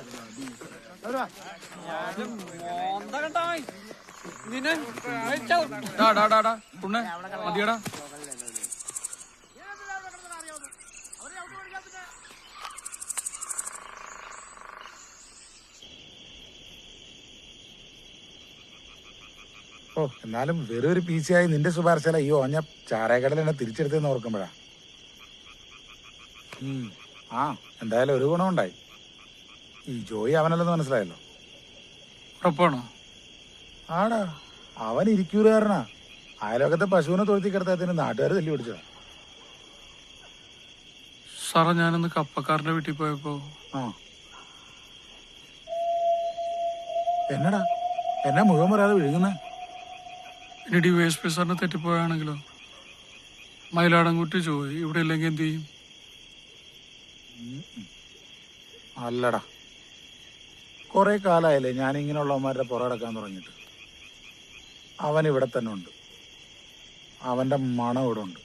മതിയടാ. ഓ എന്നാലും വെറും ഒരു പീസിയായി നിന്റെ ശുപാർശല ഈ ഓഞ്ഞ ചാരക്കടൽ എന്നെ തിരിച്ചെടുത്തെന്ന് ഓർക്കുമ്പോഴാ. ആ എന്തായാലും ഒരു ഗുണമുണ്ടായി. ഈ ജോയി അവനല്ലെന്ന് മനസ്സിലായല്ലോ. ഉറപ്പാണോ? ആടാ, അവൻ ഇരിക്കൂറുകാരനാ. അയലോകത്തെ പശുവിനെ തൊഴുത്തി കിടത്താത്തിന് നാട്ടുകാർ തല്ലി പിടിച്ചതാ. സാറേ, ഞാനിന്ന് കപ്പക്കാരന്റെ വീട്ടിൽ പോയപ്പോ എന്നടാ എന്നാ മുഴുവൻ പറയാതെ വിഴുങ്ങുന്നേ? ഇനി DYSP സാറിന് തെറ്റിപ്പോയാണെങ്കിലോ? മയിലാടൻകുട്ടി ജോയി ഇവിടെ ഇല്ലെങ്കിൽ എന്ത് ചെയ്യും? അല്ലടാ, കുറെ കാലമായില്ലേ ഞാൻ ഇങ്ങനെയുള്ളവന്മാരുടെ പുറകടക്കാൻ തുടങ്ങിയിട്ട്. അവൻ ഇവിടെ തന്നെ ഉണ്ട്. അവന്റെ മണം ഇവിടെ ഉണ്ട്.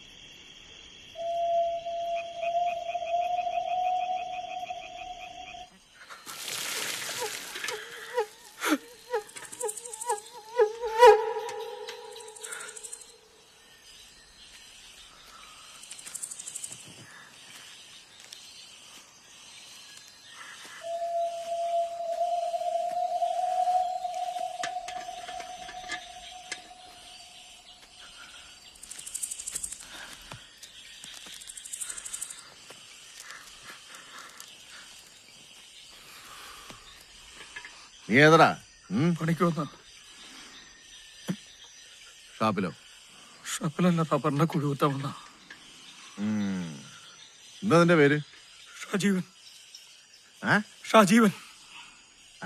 നീ ഏതടാ? പണിക്ക് വന്ന ഷാപ്പിലോ? ഷാപ്പിലല്ല, റബ്ബറിന്റെ കുഴികുത്താൻ വന്ന. എന്താ നിന്റെ പേര്? ഷാജീവൻ. ഷാജീവൻ.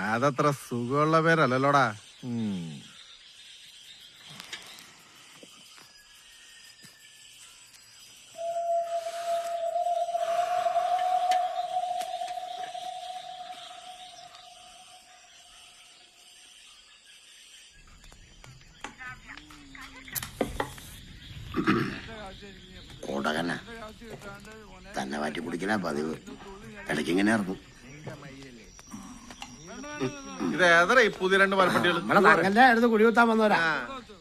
അതത്ര സുഖമുള്ള പേരല്ലോടാ. കോടകന തന്നെ മാറ്റി കുടിക്കണ പതിവ്. ഇടയ്ക്ക് ഇങ്ങനെ ഇറങ്ങും. ഇത് ഏതറ ഈ പുതിയ രണ്ട് മരപ്പട്ടികൾ? അടുത്ത് കുടികുത്താൻ വന്നവരാ.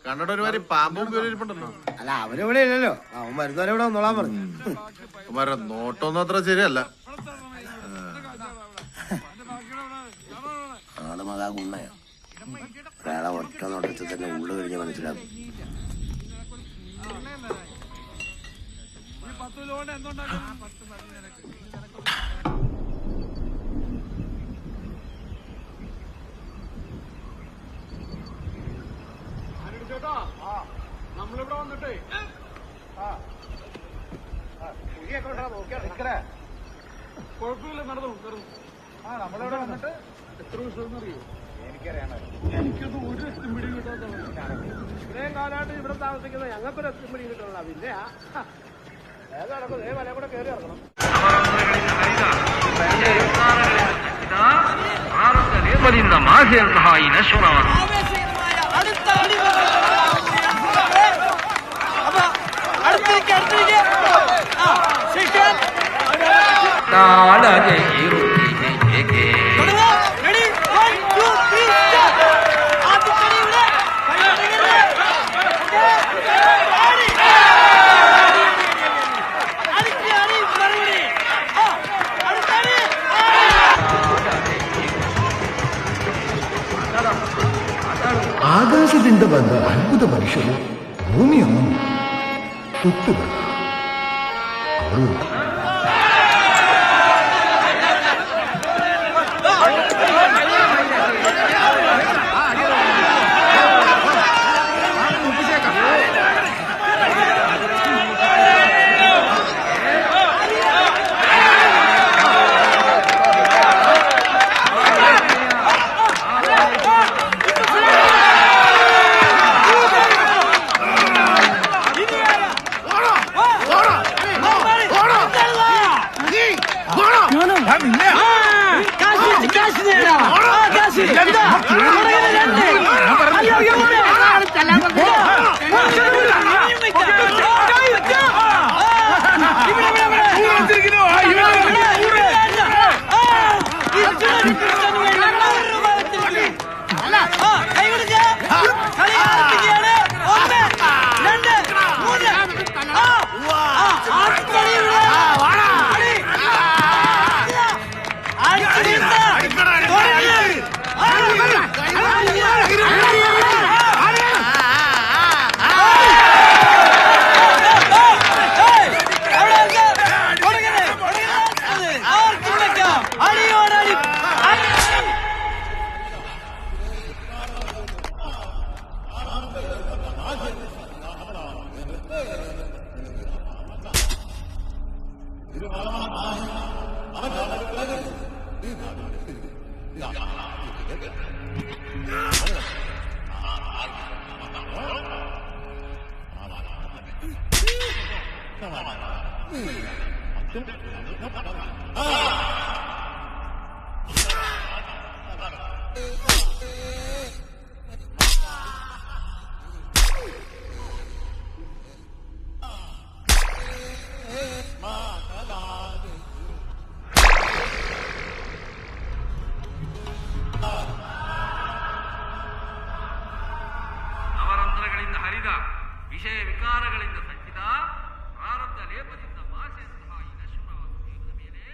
കണ്ടിട്ട് ഒരുമാതിരി പാമ്പും പേരിപ്പുണ്ടല്ലോ. അല്ല, അവരിവിടെ ഇല്ലല്ലോ. അവൻ വരുന്നവരെ ഇവിടെ വന്നോളാൻ പറഞ്ഞു. അവന്മാരുടെ നോട്ടൊന്നും അത്ര ശരിയല്ല. ആള് മകാ കുണ്ണയാ. ഒരാളെ ഒറ്റ നോട്ടത്തിൽ തന്നെ ഉള്ളു കഴിഞ്ഞ് മനസ്സിലാക്കും. നമ്മളിവിടെ വന്നിട്ടേ കുഴപ്പമില്ല, നടന്നു. നമ്മളിവിടെ വന്നിട്ട് എത്ര ദിവസം അറിയോ? എനിക്കത് ഒരു എസ്റ്റിമിടി കിട്ടാത്ത ഇത്രയും കാലമായിട്ട് ഇവിടെ താമസിക്കുന്ന ഞങ്ങൾക്കൊരു എസ്റ്റിമിടി കിട്ടണ. പിന്നെ ഏതാണോ വല കൂടെ കയറി ഇറങ്ങണം. ಆಕಾಶದಿಂದ ಬಂದ ಅದ್ಭುತ ಮನುಷ್ಯರು ಭೂಮಿಯನ್ನು ಸುತ್ತುವರು. ಅವರು ಅವರಂಧ್ರಗಳಿಂದ ಹರಿದ ವಿಷಯ ವಿಕಾರಗಳಿಂದ ಸಜ್ಜಿದ ಪ್ರಾರಬ್ಧ ಲೇಪದಿಂದ ಭಾಷೆಯಂತಹ ಈ ನಶ್ವರವಾದ ದೇಹದ ಮೇಲೆ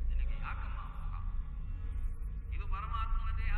ನಿನಗೆ ಯಾಕಮ್ಮ ಮೋಹ? ಇದು ಪರಮಾತ್ಮನ ದೇಹ.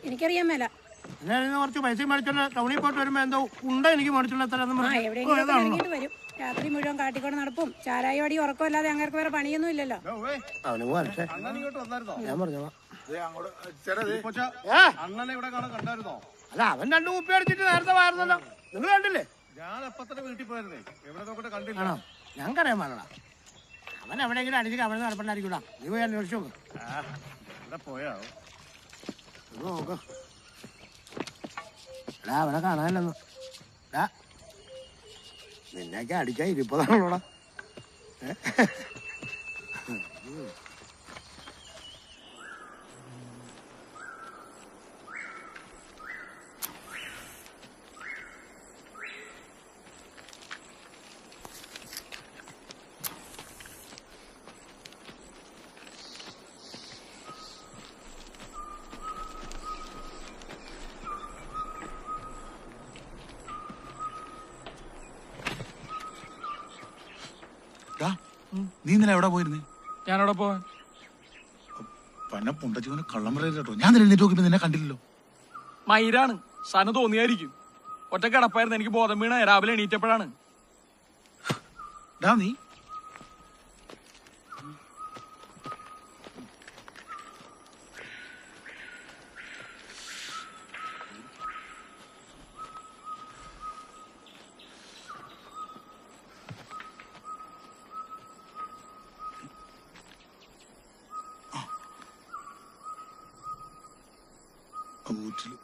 എനിക്കറിയാൻ മേല. കുറച്ച് പൈസ മേടിച്ചോണ്ട് ടൗണിൽ പോയിട്ട് വരുമ്പോ എന്തോ ഉണ്ട എനിക്ക് മേടിച്ചോണ്ട് എവിടെയെങ്കിലും വരും. രാത്രി മുഴുവൻ കാട്ടിക്കൊണ്ട് നടപ്പും ചാരായോടി ഉറക്കമല്ലാതെ അങ്ങനെ വേറെ പണിയൊന്നും ഇല്ലല്ലോ. ഞാൻ പറഞ്ഞോളാം. അണ്ണനെ ഇവിടെ കണ്ടായിരുന്നോ? അല്ല, അവൻ 2 കുപ്പി അടിച്ചിട്ട് നേരത്തെ വായിരുന്നല്ലോ. നിങ്ങൾ കണ്ടില്ലേ? ഞാൻ എപ്പോ തന്നെ വീട്ടിൽ പോയിരുന്നേ, എവിടെ നോക്കിട്ട് കണ്ടില്ല. ആണോ? ഞങ്ങൾക്കറിയാൻ പാടില്ല. അവൻ എവിടെയെങ്കിലും അടിച്ചിട്ട് അവിടെ നടപ്പണ്ടായിരിക്കൂടാ. നീ പോയി അന്വേഷിച്ചു നോക്ക്. ഇവിടെ പോയോ? നോക്ക്. എടാ, അവനെ കാണാനില്ലെന്ന്. നിന്നെയൊക്കെ അടിച്ചാ ഇരിപ്പതാണല്ലോടാ. നീ ഇന്നലെ എവിടെ പോയിരുന്നേ? ഞാനവിടെ പോവാൻ പന്ന പുണ്ടച്ചോന് കള്ളം പറയില്ല കേട്ടോ. ഞാൻ എഴുന്നേറ്റ് നോക്കിയപ്പോ നിന്നെ കണ്ടില്ലല്ലോ. മയിരാണ്, സാധനം തോന്നിയായിരിക്കും. ഒറ്റ കിടപ്പായിരുന്നു, എനിക്ക് ബോധം വീണ രാവിലെ എണീറ്റപ്പോഴാണ്. നീ വീട്ടില്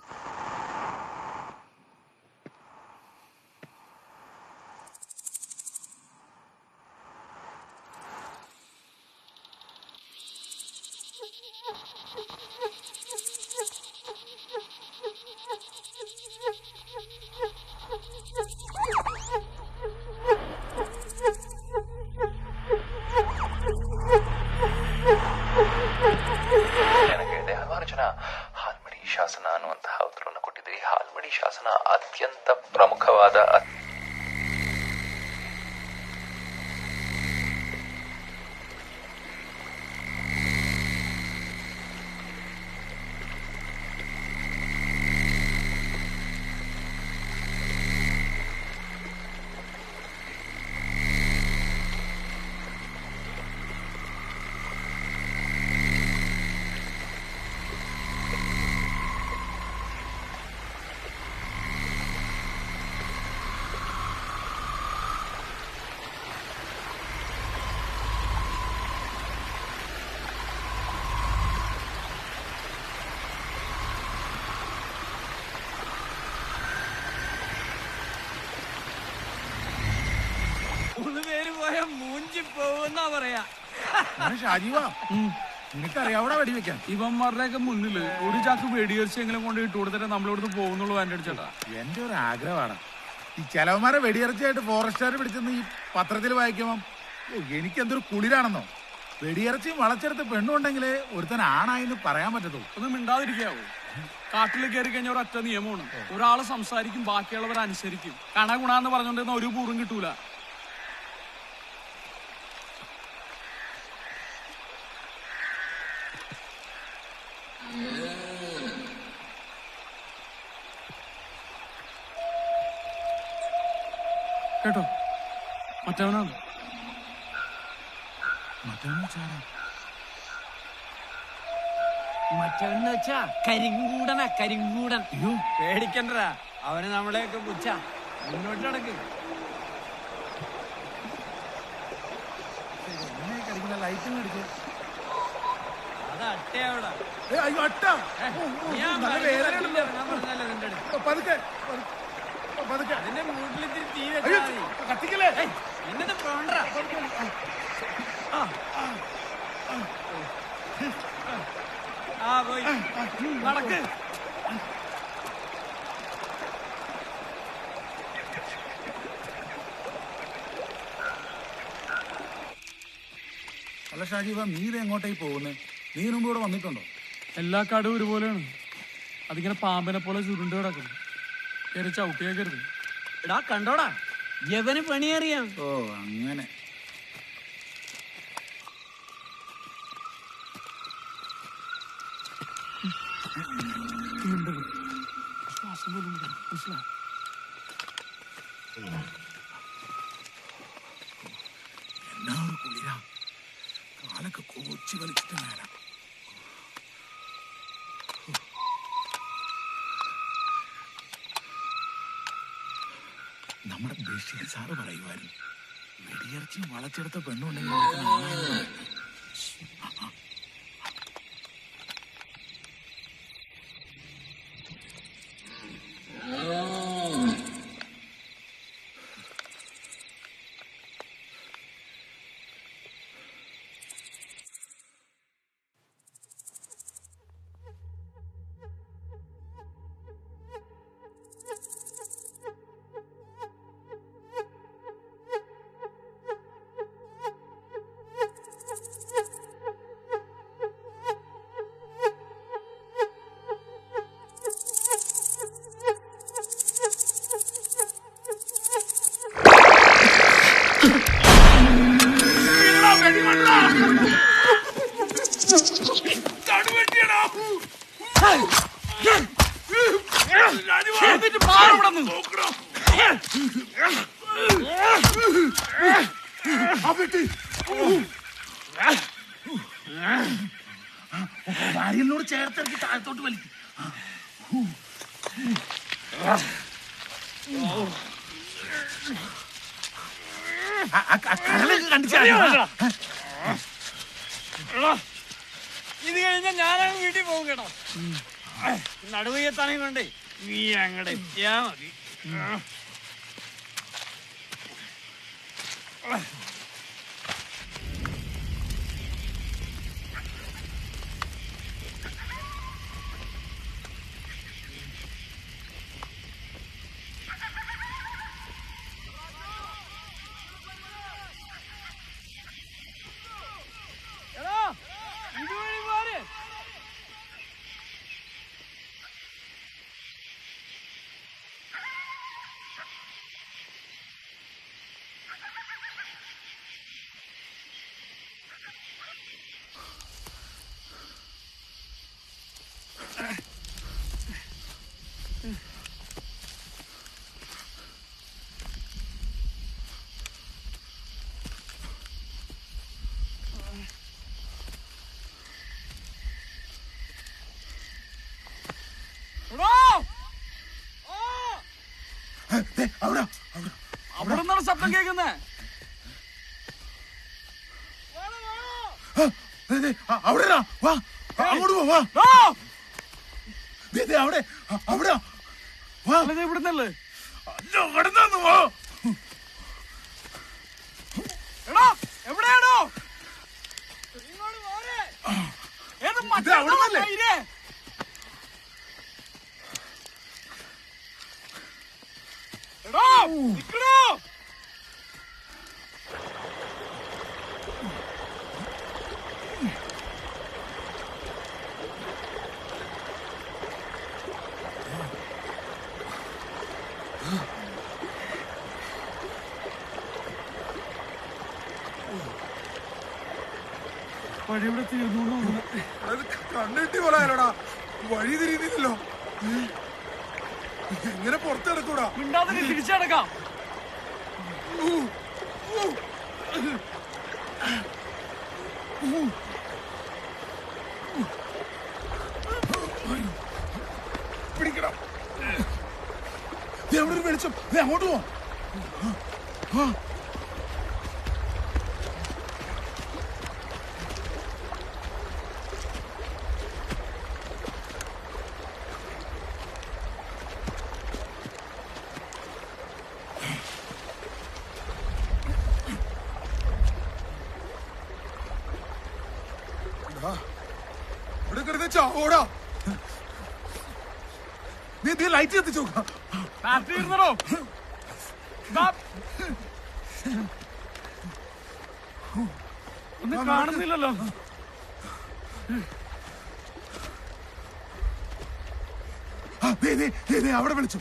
ನನಗೆ ದೇಹವಾರ್ಜುನ ಹಾಲ್ಮಡಿ ಶಾಸನ ಅನ್ನುವಂತಹ ಉತ್ತರವನ್ನು ಕೊಟ್ಟಿದ್ರಿ. ಹಾಲ್ಮಡಿ ಶಾಸನ ಅತ್ಯಂತ ಪ್ರಮುಖವಾದ ഇവന്മാരുടെയൊക്കെ മുന്നില് ഒരു ചാക്ക് വെടിയിറച്ചിയെങ്കിലും കൊണ്ട് ഇട്ട് കൊടുത്തിട്ട് നമ്മളിവിടുന്ന് പോകുന്നുള്ളൂ. എൻ്റെ അടിച്ചേട്ടാ, എന്റെ ഒരു ആഗ്രഹമാണ് ഈ ചെലവന്മാരെ വെടിയിറച്ചിയായിട്ട് ഫോറസ്റ്റുകാർ പിടിച്ചെന്ന് ഈ പത്രത്തിൽ വായിക്കുമ്പം എനിക്കെന്തൊരു കുളിരാണെന്നോ. വെടിയിറച്ചിയും വളച്ചെടുത്ത് പെണ്ണുണ്ടെങ്കിലേ ഒരുത്തൻ ആണായിന്ന് പറയാൻ പറ്റത്തുള്ളൂ. ഒന്ന് മിണ്ടാതിരിക്കാവോ? കാട്ടിൽ കയറി കഴിഞ്ഞാൽ ഒരൊറ്റ നിയമമാണ്, ഒരാള് സംസാരിക്കും, ബാക്കിയുള്ളവർ അനുസരിക്കും. കണഗുണാന്ന് പറഞ്ഞോണ്ടിരുന്ന ഒരു പൂറും കിട്ടൂല. കേട്ടോ, മറ്റവനാണ്. മറ്റവന്ന് വെച്ചാ കരിങ്കൂടനാ, കരിങ്കൂടൻ. പേടിക്കണ്ടടാ, അവന് നമ്മളെയൊക്കെ പുച്ഛ. മുന്നോട്ട് നടക്ക്. ലൈറ്റും അടിച്ച് അത് അട്ടയാവിടാ. അതിന്റെ മൂട്ടിൽ തീ കത്തിക്കല്ലേ എന്നിട്ട് പോണ്ട. പോയി നടക്ക്. അല്ല ഷാജീവ, നീ ഇത് എങ്ങോട്ടേക്ക് പോകുന്നത്? നീ മുമ്പ് ഇവിടെ വന്നിട്ടുണ്ടോ? എല്ലാ കാടും ഒരുപോലെയാണ്. അതിങ്ങനെ പാമ്പിനെ പോലെ ചുരുണ്ട് കിടക്കും. കയറി ചവിട്ടിയേക്കരുത്. എടാ കണ്ടോടാ, യവന് പണിയറിയാം. ഓ അങ്ങനെ. ശ്വാസം പോലും മനസ്സിലായി. എന്നാ ഒരു കുളിരാ, കാലൊക്കെ കോച്ചി വലിച്ചിട്ട് മേല. നമ്മുടെ ബഷീർ സാറ് പറയുമായിരുന്നു, വെടിയിറച്ചിയും വളച്ചെടുത്ത പെണ്ണുണ്ടെങ്കിൽ ഭാര്യനോട് ചേർത്തിറക്കി താഴത്തോട്ട് വലിക്കും. ഇത് കഴിഞ്ഞാൽ ഞാനങ്ങ് വീട്ടിൽ പോകും കേട്ടോ. നടുവയ്യത്താണെങ്കിൽ കൊണ്ടേ നീ അങ്ങടെ എത്തിയാ മതി. അവിടെ നിന്നാണ് ശബ്ദം കേൾക്കുന്നേ. അവിടെ വാ, അങ്ങോട്ട് വാ. അവിടെ അവിടെ വാ. ഇവിടുന്നല്ലേ? അല്ല, അവിടെ നിന്ന് വാ. എടാ എവിടെയാണോ? അവിടെ എടോ നിക്കണോ? വഴിയുടെ തീർന്നു. കണ്ണിട്ടി പോലാലോടാ, വഴി തിരിയുന്നില്ലല്ലോ. എങ്ങനെ പുറത്തെടുക്കൂടാ? മിണ്ടാതെ തിരിച്ചടക്കാം. പിടിക്കണം. അവിടെ ഒരു വെളിച്ചം, അങ്ങോട്ട് പോവാം. ചാവോടാ, നീ ലൈറ്റ് കത്തിച്ചോ. ഒന്നും കാണുന്നില്ലല്ലോ. അവിടെ വിളിച്ചു.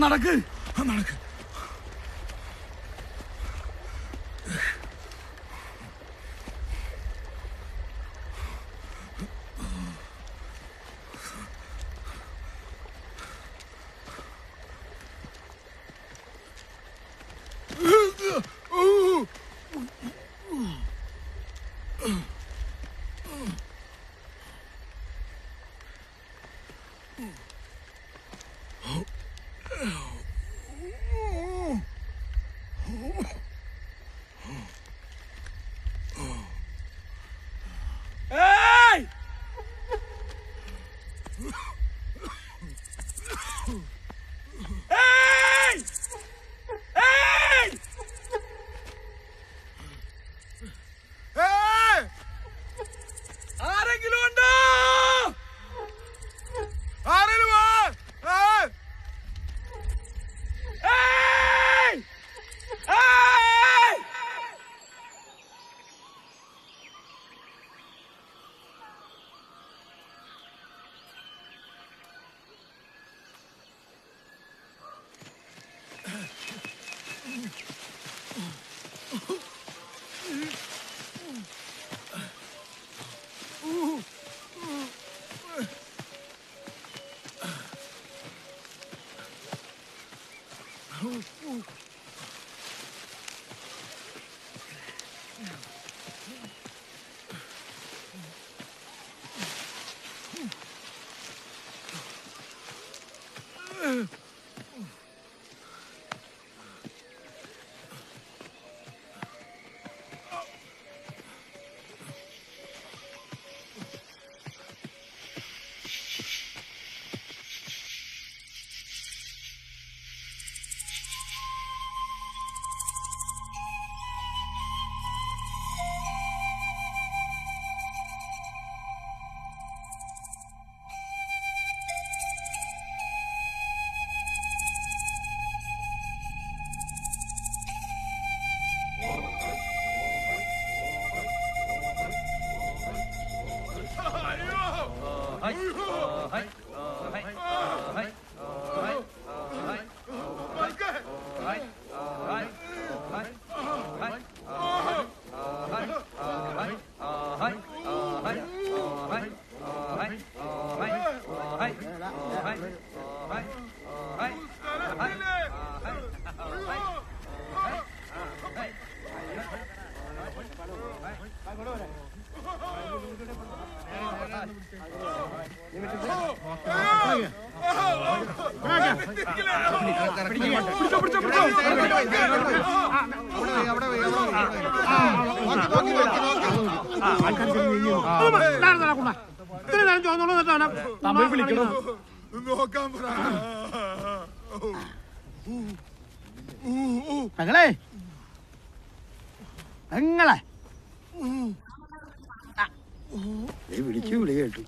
നടക്ക് നടക്ക്. പെങ്ങളെ പെങ്ങളെ വിളിച്ചു വിളി കേട്ടു.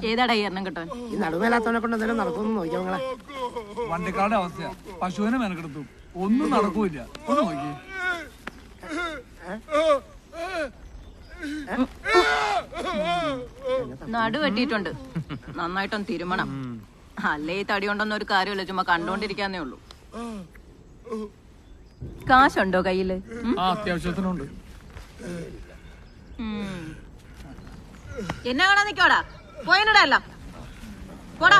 ഏതാടാ ഈ എണ്ണം കിട്ടാൻ? ഈ നടുവേലാത്തവനെ കൊണ്ട് എന്തെങ്കിലും നടക്കുമെന്ന് നോക്കിയാ പെങ്ങളെ. വണ്ടിക്കാരുടെ അവസ്ഥയാ. പശുവിനെ മെനക്കെടുത്തു, ഒന്നും നടക്കൂല. ഒന്ന് നോക്കി. നടു വെട്ടിയിട്ടുണ്ട്, നന്നായിട്ടൊന്ന് തിരുമണം. അല്ലേ ഈ തടി കൊണ്ടൊന്നും ഒരു കാര്യമില്ല, ചുമ്മാ കണ്ടോണ്ടിരിക്കാന്നേ ഉള്ളൂ. കാശുണ്ടോ കയ്യില്? അത്യാവശ്യത്തിനുണ്ട്. എന്നെ കാണാൻ നിക്കോടാ, പോയനടാ അല്ല പോടാ.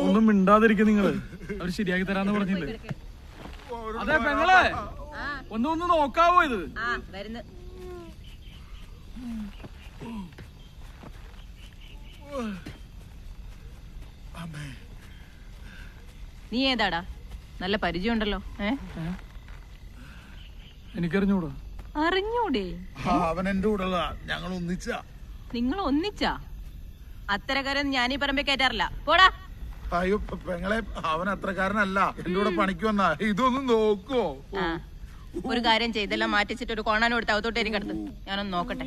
ഒന്നും മിണ്ടാതിരിക്കും നിങ്ങള്. അവര് ശരിയാക്കി തരാന്ന് പറഞ്ഞില്ലേ? അതെ പെങ്ങളെ, ഒന്ന് നോക്കാവോ ഇത്? നീ ഏതാടാ? നല്ല പരിചയമുണ്ടല്ലോ. എനിക്കറിഞ്ഞൂടാ. അറിഞ്ഞൂടെ? അവൻ എന്റെ കൂടെ ഞങ്ങൾ ഒന്നിച്ചാ. നിങ്ങൾ ഒന്നിച്ചാ? അത്തരക്കാരൻ ഞാൻ ഈ പറമ്പേ കയറ്റാറില്ല, പോടാ. അയ്യോ പെങ്ങളെ, അവൻ അത്രക്കാരനല്ല. എന്റെ കൂടെ പണിക്ക് വന്നാ. ഇതൊന്നും നോക്കോ? ഒരു കാര്യം ചെയ്തെല്ലാം മാറ്റിച്ചിട്ട് ഒരു കോണാൻ കൊടുത്ത് അകത്തോട്ട് എനിക്കടുത്ത് ഞാനൊന്ന് നോക്കട്ടെ.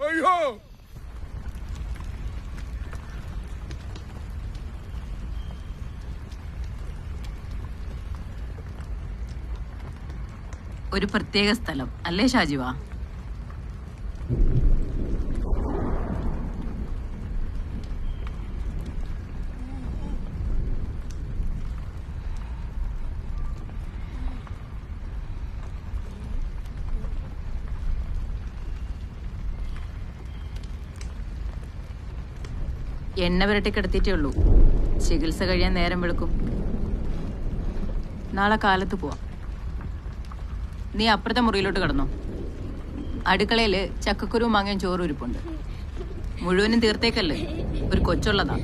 അയ്യോ ഒരു പ്രത്യേക സ്ഥലം അല്ലേ ഷാജിവാ? എണ്ണ പുരട്ടി കിടത്തിയിട്ടേ ഉള്ളൂ. ചികിത്സ കഴിയാൻ നേരം വെളുക്കും. നാളെ കാലത്ത് പോവാം. നീ അപ്പുറത്തെ മുറിയിലോട്ട് കിടന്നോ. അടുക്കളയില് ചക്കക്കുരു മാങ്ങയും ചോറും ഇരിപ്പുണ്ട്. മുഴുവനും തീർത്തേക്കല്ലേ, ഒരു കൊച്ചുള്ളതാ.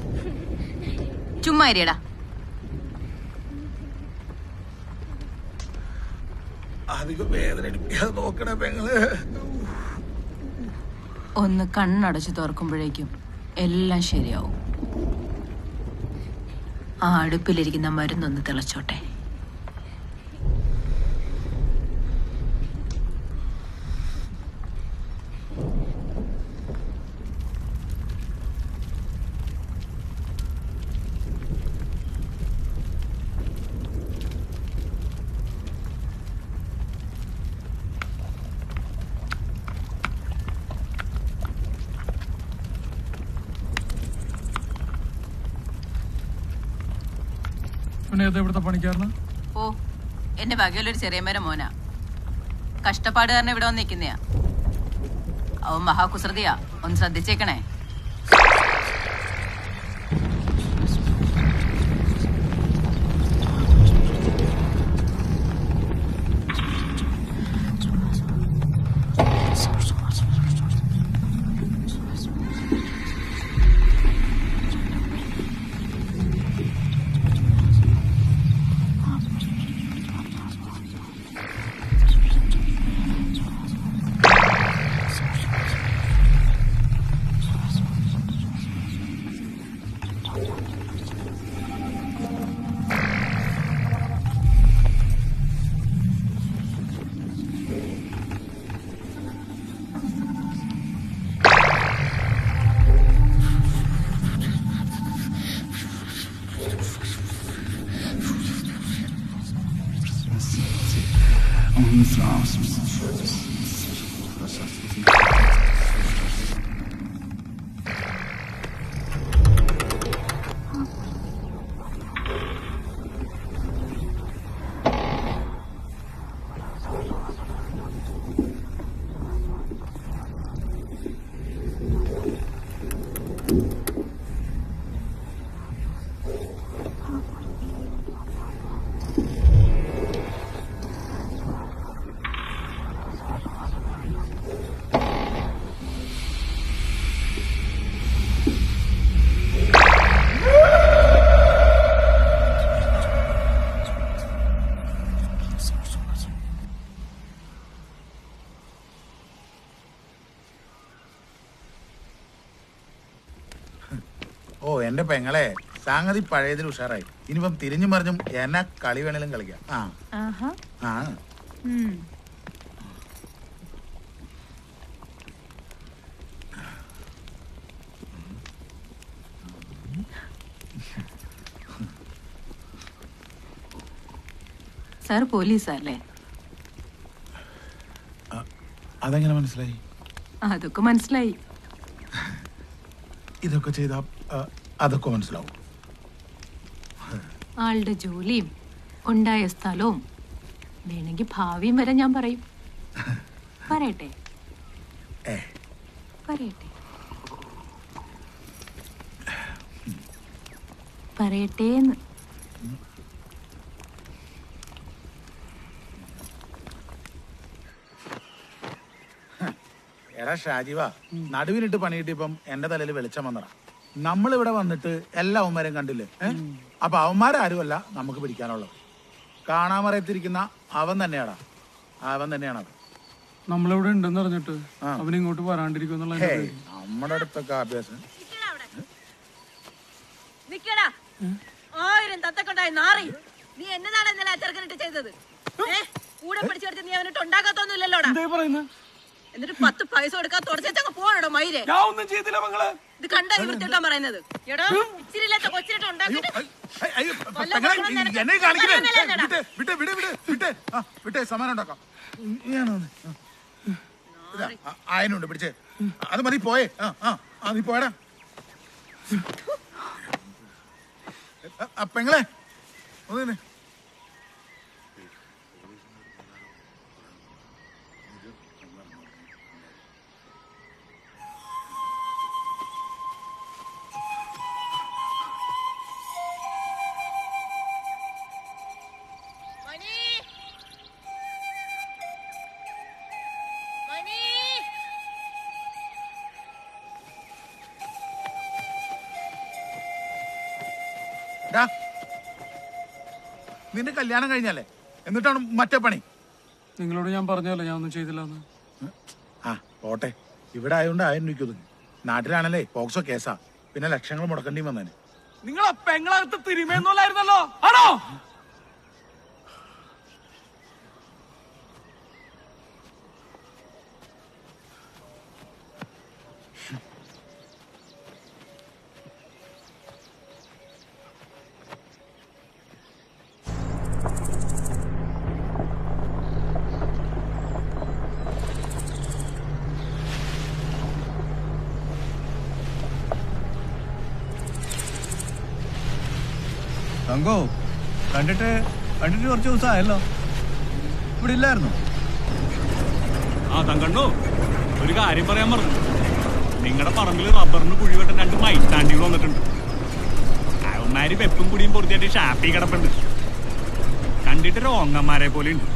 ചുമ്മാ ഇരിയടാ. അധികം വേദന നോക്കണേ പെങ്ങളെ. ഒന്ന് കണ്ണടച്ച് തുറക്കുമ്പോഴേക്കും എല്ലാം ശരിയാവും. ആ അടുപ്പിലിരിക്കുന്ന മരുന്നൊന്ന് തിളച്ചോട്ടെ. പിന്നെ ഏതാ ഇവിടുത്തെ പണിക്കാരന്? ഓ, എന്റെ വകയിലൊരു ചെറിയമ്മേരെ മോനാ. കഷ്ടപ്പാട് കാരണം ഇവിടെ വന്ന് നിൽക്കുന്നയാ. അവൻ മഹാകുസൃതിയാ, ഒന്ന് ശ്രദ്ധിച്ചേക്കണേ. ഓ എന്റെ പെങ്ങളെ, സംഗതി പഴയതിൽ ഉഷാറായി. ഇനിയിപ്പം തിരിഞ്ഞു മറിഞ്ഞും എന്നാ കളി വേണേലും കളിക്കാം. ആ സാർ പോലീസല്ലേ? അതെങ്ങനെ മനസ്സിലായി? അതൊക്കെ മനസ്സിലായി. ഇതൊക്കെ ചെയ്താ അതൊക്കെ മനസ്സിലാവും. ആളുടെ ജോലിയും ഉണ്ടായ സ്ഥലവും വേണമെങ്കിൽ ഭാവിയും വരെ ഞാൻ പറയും. പറയട്ടെ പറയട്ടെ പറയട്ടേന്ന്. എടാ ഷാജിവ, നടുവിനിട്ട് പണിയിട്ടിപ്പം എന്റെ തലയിൽ വെളിച്ചം വന്നടാ. നമ്മളിവിടെ വന്നിട്ട് എല്ലാ അവന്മാരെയും കണ്ടില്ലേ? അപ്പൊ അവന്മാരാരുമല്ല നമുക്ക് പിടിക്കാനുള്ളത്. കാണാമറയത്തിരിക്കുന്ന അവൻ തന്നെയാടാ, അവൻ തന്നെയാണ് അവൻ. നമ്മളിവിടെ ഉണ്ടെന്ന് അറിഞ്ഞിട്ട് അവൻ ഇങ്ങോട്ട് വരാണ്ടിരിക്കും. നമ്മുടെ അടുത്തൊക്കെ അഭ്യാസം. നിക്കടാ, 1000 തത്തക്കൊണ്ടായി നാറി. നീ എന്നതാണ് ഇന്നലെ ചെറുക്കനിട്ട് ചെയ്തത്? കൂടെ പിടിച്ചെടുത്ത് നീ അവനിട്ട് ഉണ്ടാക്കാത്തൊന്നുമില്ലല്ലോടാ. എന്നിട്ട് 10 പൈസ കൊടുക്കാൻ തുടച്ചങ്ങ് പോണോടോ മയിരെ. ഒന്നും ചെയ്തില്ല മകളെ. ഇത് കണ്ടാ വൃത്തിട്ടാ പറയുന്നത്. എടോ, ഇച്ചിരില്ലാത്ത കൊച്ചിനിട്ട് ഉണ്ടാക്കിട്ട് സമാനം ഉണ്ടാക്കാം. ആയനുണ്ട് പിടിച്ചേ. അത് മതി, പോയേ. നീ പോയടാ പെങ്ങളെ. ഒന്ന് നിന്റെ കല്യാണം കഴിഞ്ഞല്ലേ, എന്നിട്ടാണ് മറ്റേ പണി? നിങ്ങളോട് ഞാൻ പറഞ്ഞല്ലേ ഞാൻ ഒന്നും ചെയ്തില്ല. പോട്ടെ, ഇവിടെ ആയതുകൊണ്ട് 1000 രൂപയ്ക്ക് ഒതുങ്ങി. നാട്ടിലാണല്ലേ പോക്സോ കേസാ, പിന്നെ ലക്ഷങ്ങൾ മുടക്കേണ്ടി വന്നേനെ. നിങ്ങൾ പെങ്ങളകത്ത് തിരുമേന്നല്ലായിരുന്നല്ലോ, ആണോ? തങ്കോ, കണ്ടിട്ട് കുറച്ച് ദിവസമായല്ലോ. ഇവിടെ ഇല്ലായിരുന്നു. ആ തങ്കണ്ണു, ഒരു കാര്യം പറയാൻ പറഞ്ഞു. നിങ്ങളുടെ പറമ്പിൽ റബ്ബറിന് കുഴി വെട്ടാൻ 2 മൈറ്റാണ്ടികൾ വന്നിട്ടുണ്ട്. അവന്മാര് വെപ്പും കുടിയും പൊറുത്തിയായിട്ട് ഷാപ്പി കിടപ്പുണ്ട്. കണ്ടിട്ട് രോങ്ങന്മാരെ പോലെ ഉണ്ട്.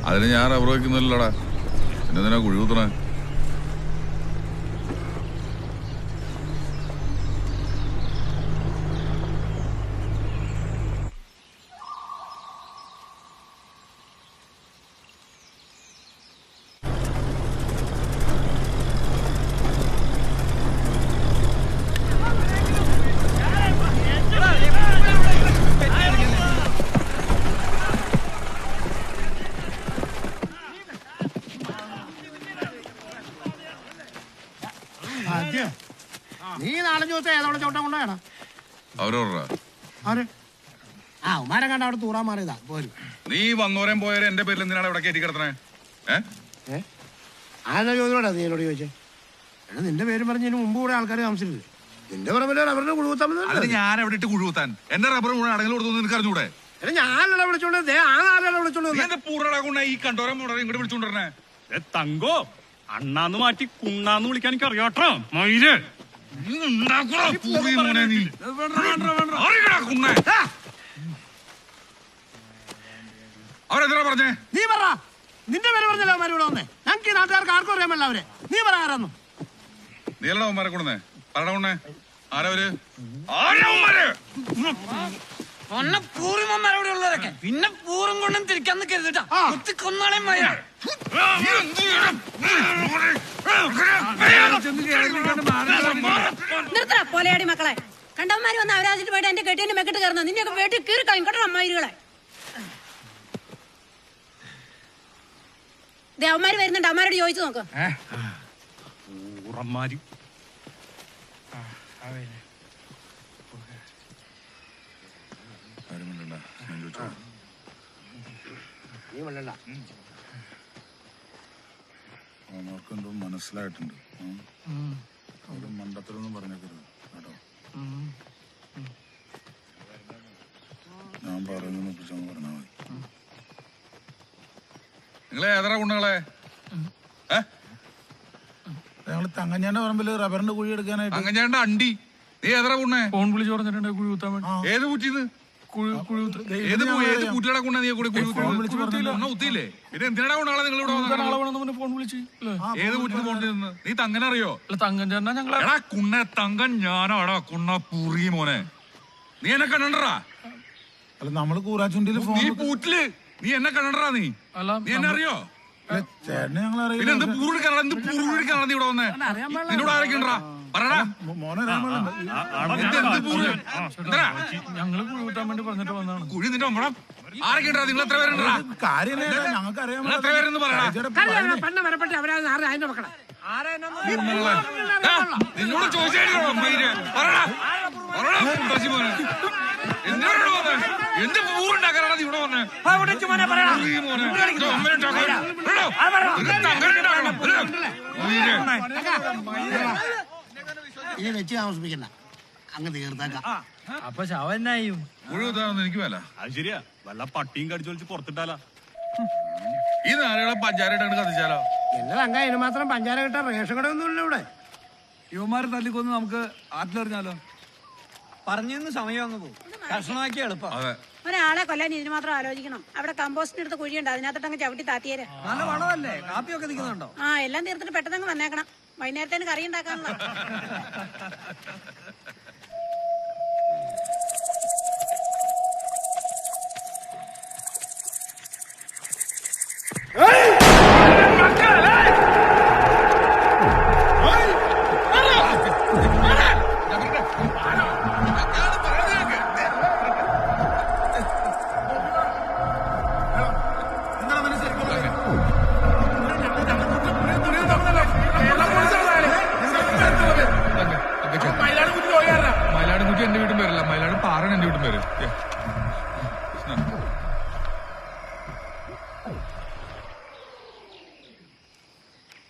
അതിന് ഞാൻ റബ്ബർ വയ്ക്കുന്നില്ലടാ. പിന്നെ കുഴി കുത്തണേ? നീ 4-5 ദിവസം ഏതോടെ ചോട്ടം കൊണ്ടാണ് അവര് ഉമാരെ കണ്ട അവിടെ തൂറാൻ മാറിയതാ പോരും. നീ വന്നോരം പോയാലും എന്റെ പേരിൽ എന്തിനാണ് ഇവിടെ കയറ്റി കിടത്തണേ? ആരെന്നാ ചോദിച്ചോടാ നീ എന്നോട് ചോദിച്ചേ? എടാ നിന്റെ പേര് പറഞ്ഞതിന് മുമ്പ് കൂടെ ആൾക്കാർ താമസിച്ചില്ലേ? നിന്റെ പറമ്പിൽ റബ്ബറിന് കുഴുകുത്താൻ ഞാൻ എവിടെ ഇട്ട് കുഴുകുത്താൻ? എന്റെ റബ്ബർ മുഴുവൻ അടങ്ങൽ കൊടുത്തു നിനക്ക് അറിഞ്ഞൂടെ? ഞാനല്ല വിളിച്ചോണ്ട് വിളിച്ചോണ്ട് പൂർണ്ണ ഈ കണ്ടോരം മുടനെ ഇങ്ങോട്ട് വിളിച്ചോണ്ടിരുന്നേ. തങ്കോ, അണ്ണാന്ന് മാറ്റി കുണ്ണാന്ന് വിളിക്കാൻ എനിക്ക് അറിയാട്ടോ. മയില് അവരെന്താ പറഞ്ഞേ? നീ പറ. നിന്റെ പേര് പറഞ്ഞല്ലോ അവന്മാർ ഇവിടെ വന്നേ. ഞങ്ങൾക്ക് ഈ നാട്ടുകാർക്ക് ആർക്കും അറിയാമല്ല അവരെ. നീ പറ ആരാന്നു. നീ അല്ലടാ അവന്മാരെ കൊണ്ടുവന്നേ? പറയണ കൊണ്ടേ ആരവര്? പിന്നെ പൂറും കൊണ്ടും തിരിക്കാന്ന് കരുതിട്ടാ കൊന്നാളെ നിർത്തറ പോലെയാടി മക്കളെ. കണ്ടവന്മാര് വന്ന് അവരാജിട്ട് പോയിട്ട് എന്റെ കെട്ടിന്റെ മെക്കിട്ട് കയറുന്ന നിന്നെയൊക്കെ വീട്ടിൽ കീറി കളയും കേട്ടോ അമ്മായികളെ. അവന്മാര് വരുന്നുണ്ട്, അവന്മാരോട് ചോദിച്ചു നോക്ക്. നമുക്കെന്തോ മനസ്സിലായിട്ടുണ്ട്. ഒരു മണ്ടത്തിലൊന്നും പറഞ്ഞേക്കരുത് കേട്ടോ. ഞാൻ പറയുന്ന കുറിച്ചൊന്ന് പറഞ്ഞാൽ മതി. നിങ്ങളെ ഏതാ കുണ്ണുങ്ങളെ? ഞങ്ങള് തങ്കഞ്ഞാന്റെ പറമ്പില് റബ്ബറിന്റെ കുഴി എടുക്കാനായിട്ട്. തങ്കഞ്ഞാന്റെ അണ്ടി നീ ഏതാ കുണ്ണേ? ഫോൺ വിളിച്ച് പറഞ്ഞിട്ടുണ്ട് കുഴി കുത്താൻ വേണ്ടി. ഏത് കുറ്റിന്ന്? ഏത് കുട്ടികളെ കൊണ്ടാ നീ കൂടെ കുത്തിയില്ലേ? പിന്നെ എന്തിനാ കൊണ്ടാളെ നിങ്ങൾ ഇവിടെ ഫോൺ വിളിച്ച്? ഏത് കുറ്റിന്ന് പോണ്ടിരുന്ന്? നീ തങ്കൻ അറിയോ? തങ്കൻ ചേട്ടനാ ഞങ്ങളെ. എടാ കുണ്ണ തങ്കൻ ഞാനാടാ കുണ്ണ പുറി മോനെ. നീ എന്നെ കണ്ടണ്ടാ? അല്ല നമ്മള് കൂറാച്ചുണ്ടില് നീ പൂറ്റില് നീ എന്നെ കണ്ടണ്ടാ? നീ എന്നെ അറിയോ? ചേട്ടനെ ഞങ്ങളറിയാം. പിന്നെ എന്ത് പൂറെടുക്കാനാ? എന്ത് പൂറെടുക്കാനാ നീ ഇവിടെ വന്നേ? നിന്നോട് ആരൊക്കെ ഉണ്ടാ? പറടാ. ഞങ്ങള് കുഴി കുത്താൻ വേണ്ടി പറഞ്ഞിട്ട് വന്നതാണ്. കുഴി നിന്റെ അമ്മ ആരൊക്കെ ഉണ്ടാ? നിങ്ങൾ എത്ര പേരുണ്ടാ? കാര്യം ഞങ്ങൾക്ക് അറിയാം. എത്ര പേരെന്ന് പറയടാ. പെണ്ണ വരപ്പെട്ട് അവരാ അതിന്റെ മക്കളെ. നിന്നോട് ചോദിച്ചാലോ എന്ത് പൂറുണ്ടാക്കാനാണ് നീ ഇവിടെ വന്നേ? ഇനി വെച്ച് താമസിപ്പിക്കണ്ട, അങ്ങ് തീർത്താക്കാം. അപ്പൊ ശവന്നായും മുഴുവൻ എനിക്ക് വേല. അത് ശരിയാ, വല്ല പട്ടിയും കടിച്ചു വലിച്ച് പുറത്തിട്ടാല. ഈ നാലുകളെ പഞ്ചായത്തായിട്ട് കത്തിച്ചാലോ? എന്റെ തങ്ക അതിന് മാത്രം പഞ്ചാര കിട്ടാൻ റേഷൻ കടയൊന്നും ഇല്ല ഇവിടെ. യുവമാര് തല്ലിക്കൊന്ന് നമുക്ക് ആറ്റിലെറിഞ്ഞാലോ? പറഞ്ഞു സമയം അങ്ങ് പോകും. കർഷണമാക്കിയ എളുപ്പം. ഒരാളെ കൊല്ലാൻ ഇതിന് മാത്രം ആലോചിക്കണം. അവിടെ കമ്പോസ്റ്റിന് എടുത്ത് കുഴിയുണ്ട്, അതിനകത്തോട്ടങ്ങ് ചവിട്ടി താത്തിയേരെ. നല്ല വളമല്ലേ? കാപ്പിയൊക്കെ നിൽക്കുന്നുണ്ടോ? എല്ലാം തീർത്തിട്ട് പെട്ടെന്ന് വന്നേക്കണം. വൈകുന്നേരത്തേന് കറി ഉണ്ടാക്കാനുള്ള. മയിലാടുകുറ്റി എന്റെ വീട്ടും പേരല്ല, മയിലാട് പാറൻ എന്റെ വീട്ടും പേര്.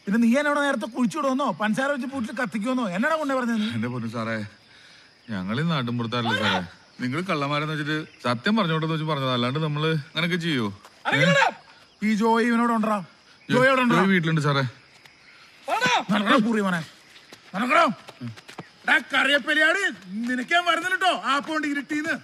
പിന്നെ നീ എന്നോട് നേരത്തെ കുഴിച്ചിടുവന്നോ പഞ്ചാര വെച്ച് പൂട്ടിൽ കത്തിക്കുമെന്നോ എന്നടാ കൊണ്ടേ പറഞ്ഞത്? എന്റെ പൊന്നു സാറേ, ഞങ്ങൾ ഈ നാട്ടിൻപുറത്താറില്ലേ സാറേ, നിങ്ങൾ കള്ളന്മാരെന്ന് വെച്ചിട്ട് സത്യം പറഞ്ഞോട്ടെന്ന് വെച്ച് പറഞ്ഞത്, അല്ലാണ്ട് നമ്മള് അങ്ങനൊക്കെ ചെയ്യോ? ഈ ജോയി ഇവനോടുണ്ടാ? ജോയി വീട്ടിലുണ്ട് സാറേ. കറിയപ്പലിയാട് നിനക്കാൻ വരുന്നില്ലോ ആപ്പ് കൊണ്ട് ഇരുട്ടീന്ന്.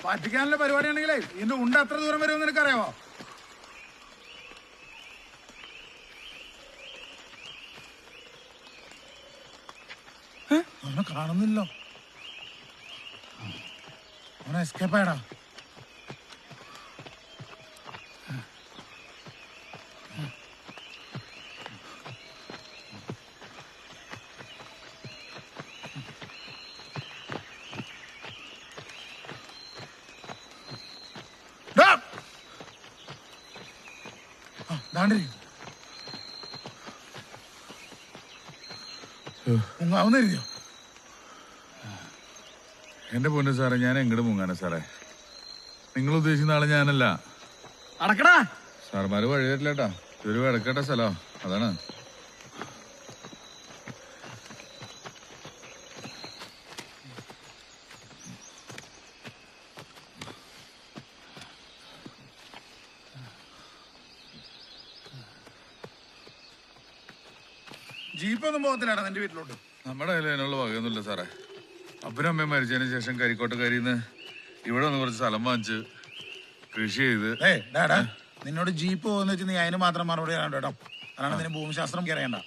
പറ്റിക്കാനുള്ള പരിപാടിയാണെങ്കിലേ ഇതിന്റെ ഉണ്ട എത്ര ദൂരം വരുമെന്ന് നിനക്കറിയാമോ? അവനെ കാണുന്നില്ലോ. അവനെ എസ്കേപ്പ് ആയടാ. മുങ്ങാവുന്നിരിക്കോ? എന്റെ പൊന്നു സാറേ, ഞാൻ എങ്ങോട്ട് മുങ്ങാനാ സാറേ? നിങ്ങൾ ഉദ്ദേശിക്കുന്ന ആള് ഞാനല്ല. അടക്കടാ. സാർമാര് വഴി തരില്ലേട്ടാ, ഇതൊരു വിടക്കേട്ട സ്ഥലം, അതാണ്. ജീപ്പൊന്നും പോകത്തില്ലാടാ നിന്റെ വീട്ടിലോട്ട്? നമ്മുടെ കയ്യിൽ അതിനുള്ള വകയൊന്നുമില്ല സാറേ. അപ്പനും അമ്മയും മരിച്ചതിന് ശേഷം കരിക്കോട്ടക്കരിന്ന് ഇവിടെ ഒന്ന് കുറച്ച് സ്ഥലം വാങ്ങിച്ച് കൃഷി ചെയ്ത്. നിന്നോട് ജീപ്പ് പോകുന്ന വെച്ച് നീ അതിന് മാത്രം മറുപടി അറിയണ്ട കേട്ടോ. അതാണ് നിന്റെ ഭൂമിശാസ്ത്രം അറിയണ്ട.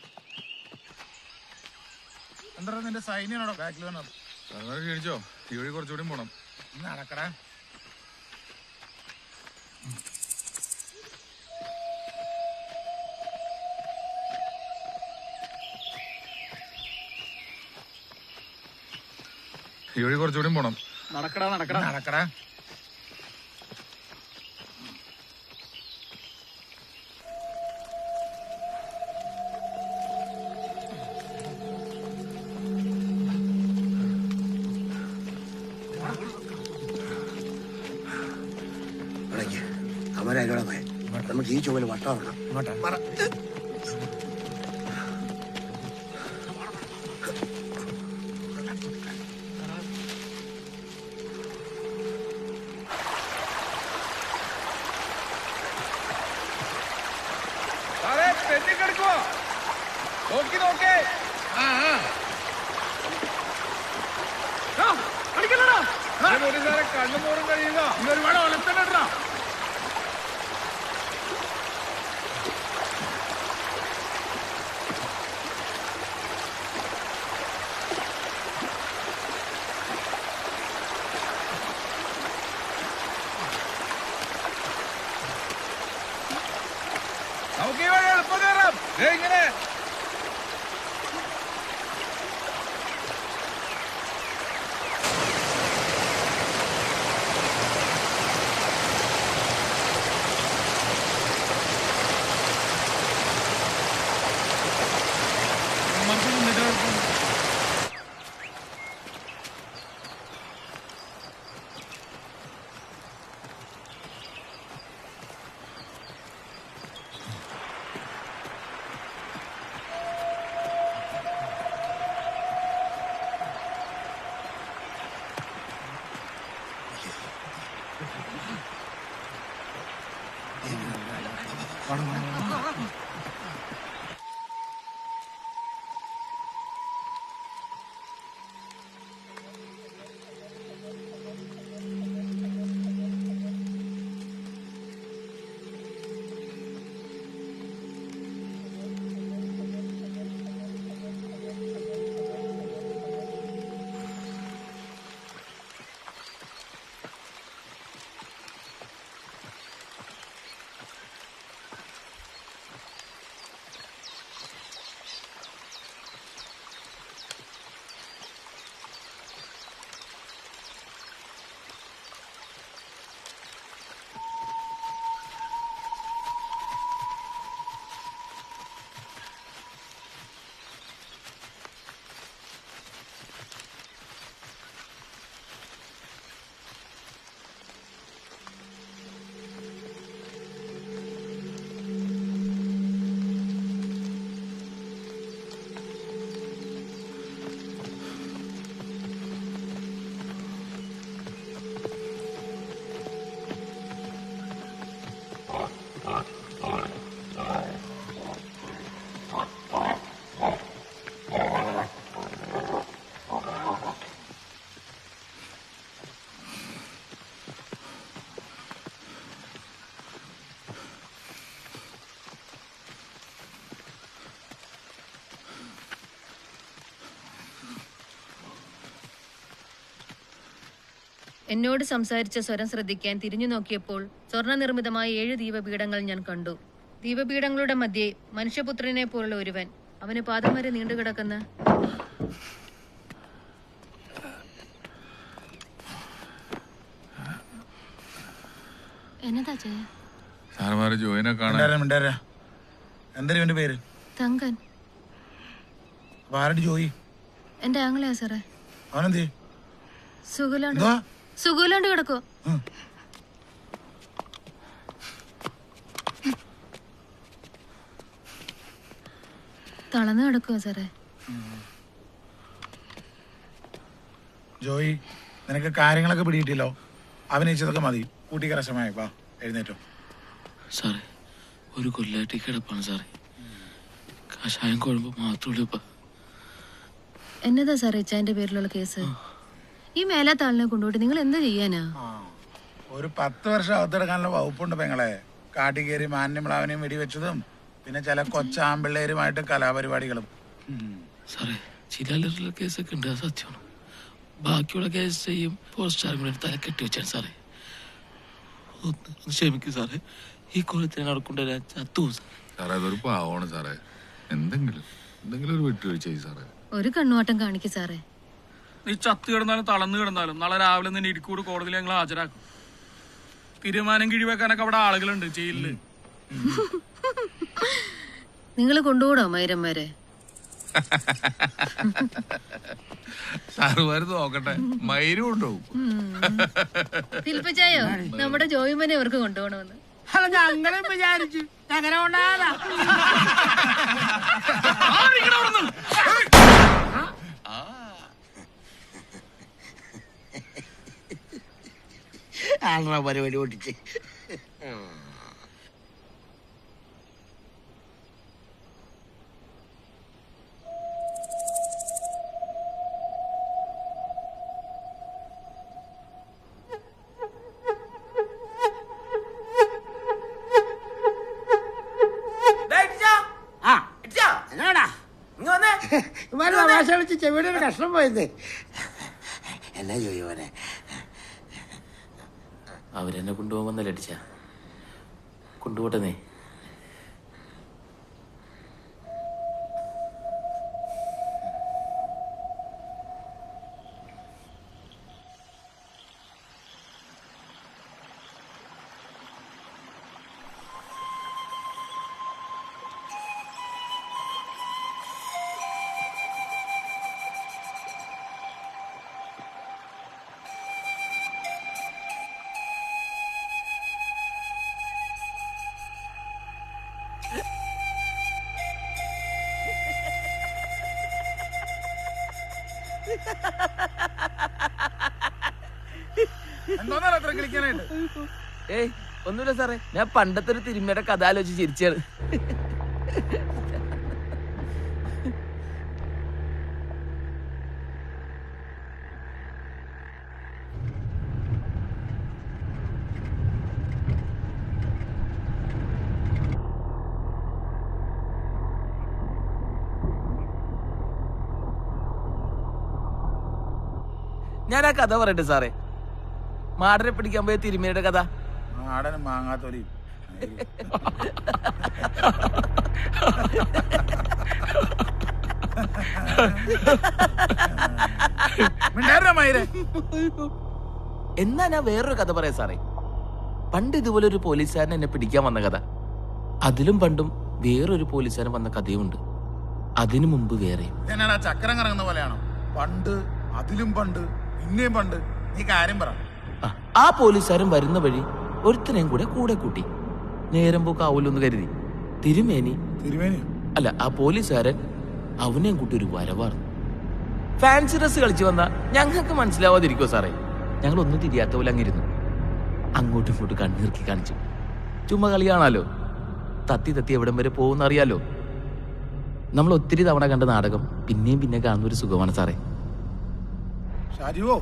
എന്താ നിന്റെ സൈന്യാണോ ബാക്കിൽ വന്നത്? സാറേ ക്ഷണിച്ചോ? ഈ വഴി കുറച്ചുകൂടി പോണം. നടക്കടാ. ഈ വഴി കുറച്ചുകൂടി പോണം. നടക്കടാ നടക്കടാ നടക്കടാ. അവരായിക്കോട്ടെ, നമുക്ക് ഈ ചുവല് വട്ടമാണ്. നോക്കി നോക്കേ. കണ്ണും മോറും കഴിയുക. ഒരുപാട് ഒലത്തണ്ടാ. നമുക്ക് ഈ വഴി എളുപ്പം കയറാം. ഇങ്ങനെ എന്നോട് സംസാരിച്ച സ്വരം ശ്രദ്ധിക്കാൻ തിരിഞ്ഞു നോക്കിയപ്പോൾ സ്വർണ്ണനിർമ്മിതമായ 7 ദീപപീഠങ്ങൾ ഞാൻ കണ്ടു. ദീപപീഠങ്ങളുടെ മധ്യേ മനുഷ്യപുത്രനെ പോലുള്ള ഒരുവൻ, അവന് പാദം വരെ നീണ്ടുകിടക്കുന്ന എന്നതാ ജോയിനെ കാണാൻ എന്താ ഇവന്റെ പേര്? തങ്കൻ. ആരുടെ ജോയി? എന്റെ ആങ്ങളെയാ സാറേ. അവനെന്തേ? സുഖമില്ലാണ്ട് കിടക്കോ. തളർന്നു കിടക്കുവോ സാറേ. ജോയി, നിനക്ക് കാര്യങ്ങളൊക്കെ പിടിയിട്ടില്ലോ. അഭിനയിച്ചതൊക്കെ മതി. കൂട്ടിക്കറ സമയമായി. വാ, എഴുന്നേറ്റോ. സാറേ, ഒരു കൊല്ലായിട്ട് കിടപ്പാണ് സാറേ. കഷായം കുഴമ്പ് മാത്രമേ ഇപ്പൊ. എന്നതാ സാറേ ഇച്ചാന്റെ പേരിലുള്ള കേസ്? ഈ മേലാത്ത ആളിനെ കൊണ്ടുപോയിട്ട് നിങ്ങൾ എന്താ ചെയ്യാനാ? ഒരു 10 വർഷം അകത്തെടുക്കാനുള്ള വകുപ്പുണ്ട് പെങ്ങളെ. കാട്ടി കയറി മാന്യമ്ലാവനെയും വെടിവെച്ചതും പിന്നെ ചില കൊച്ചാമ്പിള്ളേരുമായിട്ട് കലാപരിപാടികളും. സാറേ, ചില കേസൊക്കെ ഉണ്ട്, സത്യമാണ്. ബാക്കിയുള്ള കേസ് ചെയ്യും പോസ്റ്റാറും തല കെട്ടി വെച്ചാണ് സാറേ. ക്ഷമിക്കും സാറേ, ഈ കൊല്ലത്തിന് നടക്കൊണ്ടു സാറേ. അതൊരു പാവമാണ് സാറേ. എന്തെങ്കിലും ഒരു വിട്ടുവീഴ്ച ചെയ്യും സാറേ. ഒരു കണ്ണുവാട്ടം കാണിക്കും സാറേ. നീ ചത്ത് കിടന്നാലും തളർന്നു കിടന്നാലും നാളെ രാവിലെ നിന്നെ ഇടുക്കൂട് കോടതിയിൽ ഞങ്ങൾ ഹാജരാക്കും. തീരുമാനം കിഴിവെക്കാനൊക്കെ അവിടെ ആളുകളുണ്ട് ജയിലില്. നിങ്ങൾ കൊണ്ടുപോടോ മൈരന്മാരെ? സാറുമാര് നോക്കട്ടെ, മയിലും കൊണ്ടുപോകും. തിൽപ്പിച്ചായോ നമ്മുടെ ജോയിമനെ അവർക്ക് കൊണ്ടുപോകണമെന്ന്? അല്ല, ഞങ്ങളും വിചാരിച്ചു അങ്ങനെ കൊണ്ടാകാ. ആളാ പരിപാടി ഓടിച്ച്. തമാശ കളിച്ച് ചെവിയുടെ ഒരു കഷ്ണം പോയത്. എന്നാ ചോദിയോനെ? അവരെന്നെ കൊണ്ടുപോകുന്നല്ലേ അടിച്ച. കൊണ്ടുപോട്ടെന്നേ. ഏയ് ഒന്നുമില്ല സാറേ, ഞാൻ പണ്ടത്തെ ഒരു തിരുമയുടെ കഥ ആലോചിച്ച് ചിരിച്ചാണ്. ഞാൻ ആ കഥ പറയട്ടെ സാറേ? മാടനെ പിടിക്കാൻ പോയ തിരുമേനിയുടെ കഥ. മാടനും മാങ്ങാത്തൊലിയും. എന്നാ ഞാൻ വേറൊരു കഥ പറയാം സാറേ. പണ്ട് ഇതുപോലെ ഒരു പോലീസുകാരൻ എന്നെ പിടിക്കാൻ വന്ന കഥ. അതിലും പണ്ടും വേറൊരു പോലീസുകാരൻ വന്ന കഥയുമുണ്ട്. അതിനു മുമ്പ് വേറെയും. ചക്രം കറങ്ങുന്ന പോലെയാണോ? പണ്ട്, അതിലും പണ്ട്, പിന്നെയും പണ്ട്. നീ കാര്യം പറ. ആ പോലീസുകാരൻ വരുന്ന വഴി ഒരുത്തനെയും കൂടെ കൂട്ടി. നേരം പോക്കാവൂലൊന്ന് കരുതി തിരുമേനി അല്ല, ആ പോലീസുകാരൻ അവനെയും കൂട്ടി ഒരു വരവാർന്നു. ഫാൻസി ഡ്രസ് കളിച്ചു വന്ന ഞങ്ങൾക്ക് മനസ്സിലാവാതിരിക്കോ സാറേ? ഞങ്ങൾ ഒന്നും തിരിയാത്ത പോലെ അങ്ങിരുന്നു. അങ്ങോട്ടും ഇങ്ങോട്ടും കണ്ണീർക്കി കാണിച്ചു. ചുമ്മാ കളിയാണല്ലോ. തത്തി എവിടം വരെ പോകുന്ന അറിയാലോ. നമ്മൾ ഒത്തിരി തവണ കണ്ട നാടകം പിന്നെയും പിന്നെ കാണുന്ന ഒരു സുഖമാണ് സാറേ. ഷാജിവോ,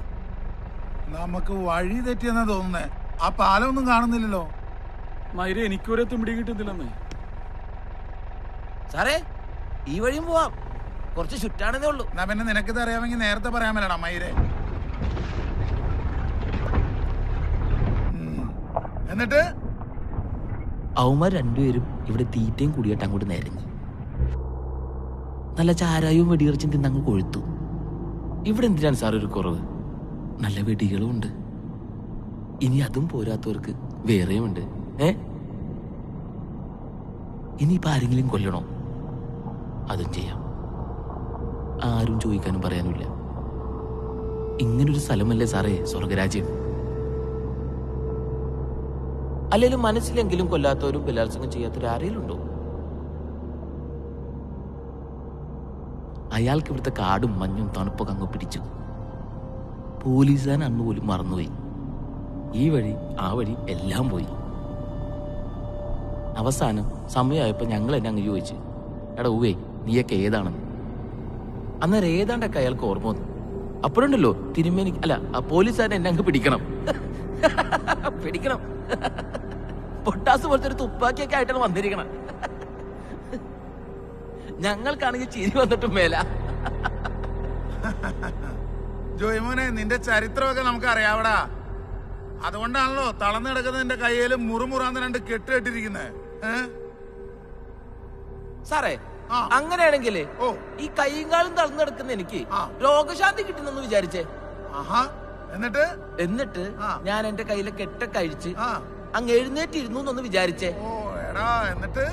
നമുക്ക് വഴി തെറ്റിയെന്നാ തോന്നുന്നേ. ആ പാലമൊന്നും കാണുന്നില്ലല്ലോ. മൈര, എനിക്കൊരു പിടി കിട്ടുന്നില്ലെന്നേ സാറേ. ഈ വഴിയും പോവാം, കുറച്ച് ചുറ്റാണെന്നേ ഉള്ളൂ. എന്നാ പിന്നെ നിനക്കിത് അറിയാമെങ്കിൽ നേരത്തെ പറയാമല്ലടാ മൈരേ. എന്നിട്ട് അവന്മാർ രണ്ടുപേരും ഇവിടെ തീറ്റയും കുടിയായിട്ട് അങ്ങോട്ട് നേരങ്ങി. നല്ല ചാരായവും വെടിയിറച്ചും തിന്നങ്ങ് കൊഴുത്തു. ഇവിടെ എന്തിനാണ് സാർ ഒരു കുറവ്? നല്ല വെടികളും ഉണ്ട്. ഇനി അതും പോരാത്തവർക്ക് വേറെയുമുണ്ട്. ഇനിയിപ്പോ ആരെങ്കിലും കൊല്ലണോ? അതും ചെയ്യാം. ആരും ചോദിക്കാനും പറയാനുമില്ല. ഇങ്ങനൊരു സ്ഥലമല്ലേ സാറേ സ്വർഗരാജ്യം. അല്ലെങ്കിലും മനസ്സിലെങ്കിലും കൊല്ലാത്തവരും ബലാത്സംഗം ചെയ്യാത്തവരും ആരെങ്കിലും ഉണ്ടോ? അയാൾക്ക് ഇവിടുത്തെ കാടും മഞ്ഞും തണുപ്പൊക്കെ അങ്ങ് പിടിച്ചു. പോലീസുകാരൻ അന്ന് പോലും മറന്നുപോയി. ഈ വഴി ആ വഴി എല്ലാം പോയി. അവസാനം സമയമായപ്പോ ഞങ്ങൾ എന്നെ അങ്ങ് ചോദിച്ചു, എടാ ഊവേ നീയൊക്കെ ഏതാണെന്ന്. അന്നേരം ഏതാണ്ടൊക്കെ അയാൾക്ക് ഓർമ്മ വന്നു. അപ്പോഴുണ്ടല്ലോ തിരുമേനി അല്ല ആ പോലീസുകാരൻ എന്നെ അങ്ങ് പിടിക്കണം. പിടിക്കണം. പൊട്ടാസ് പോലത്തെ ഒരു തുപ്പാക്കിയൊക്കെ ആയിട്ടാണ് വന്നിരിക്കണം. ഞങ്ങൾക്കാണെങ്കിൽ ചിരി വന്നിട്ടും മേല. ജോയ്മോനെ നിന്റെ ചരിത്രമൊക്കെ നമുക്ക് അറിയാവടാ. അതുകൊണ്ടാണല്ലോ തളർന്നു കിടക്കുന്ന നിന്റെ കയ്യിൽ മുറുമുറാന്ന് 2 കെട്ടിട്ടിരിക്കുന്നത്. സാറേ അങ്ങനെയാണെങ്കിൽ ഈ കൈയും കാലും തളർന്നു കിടക്കുന്ന എനിക്ക് രോഗശാന്തി കിട്ടുന്നെന്ന് വിചാരിച്ചേ. എന്നിട്ട് ഞാൻ എന്റെ കയ്യിലെ കെട്ടൊക്കെ കഴിച്ച് അങ്ങ് എഴുന്നേറ്റിരുന്നു എന്നൊന്ന് വിചാരിച്ചേ. എന്നിട്ട്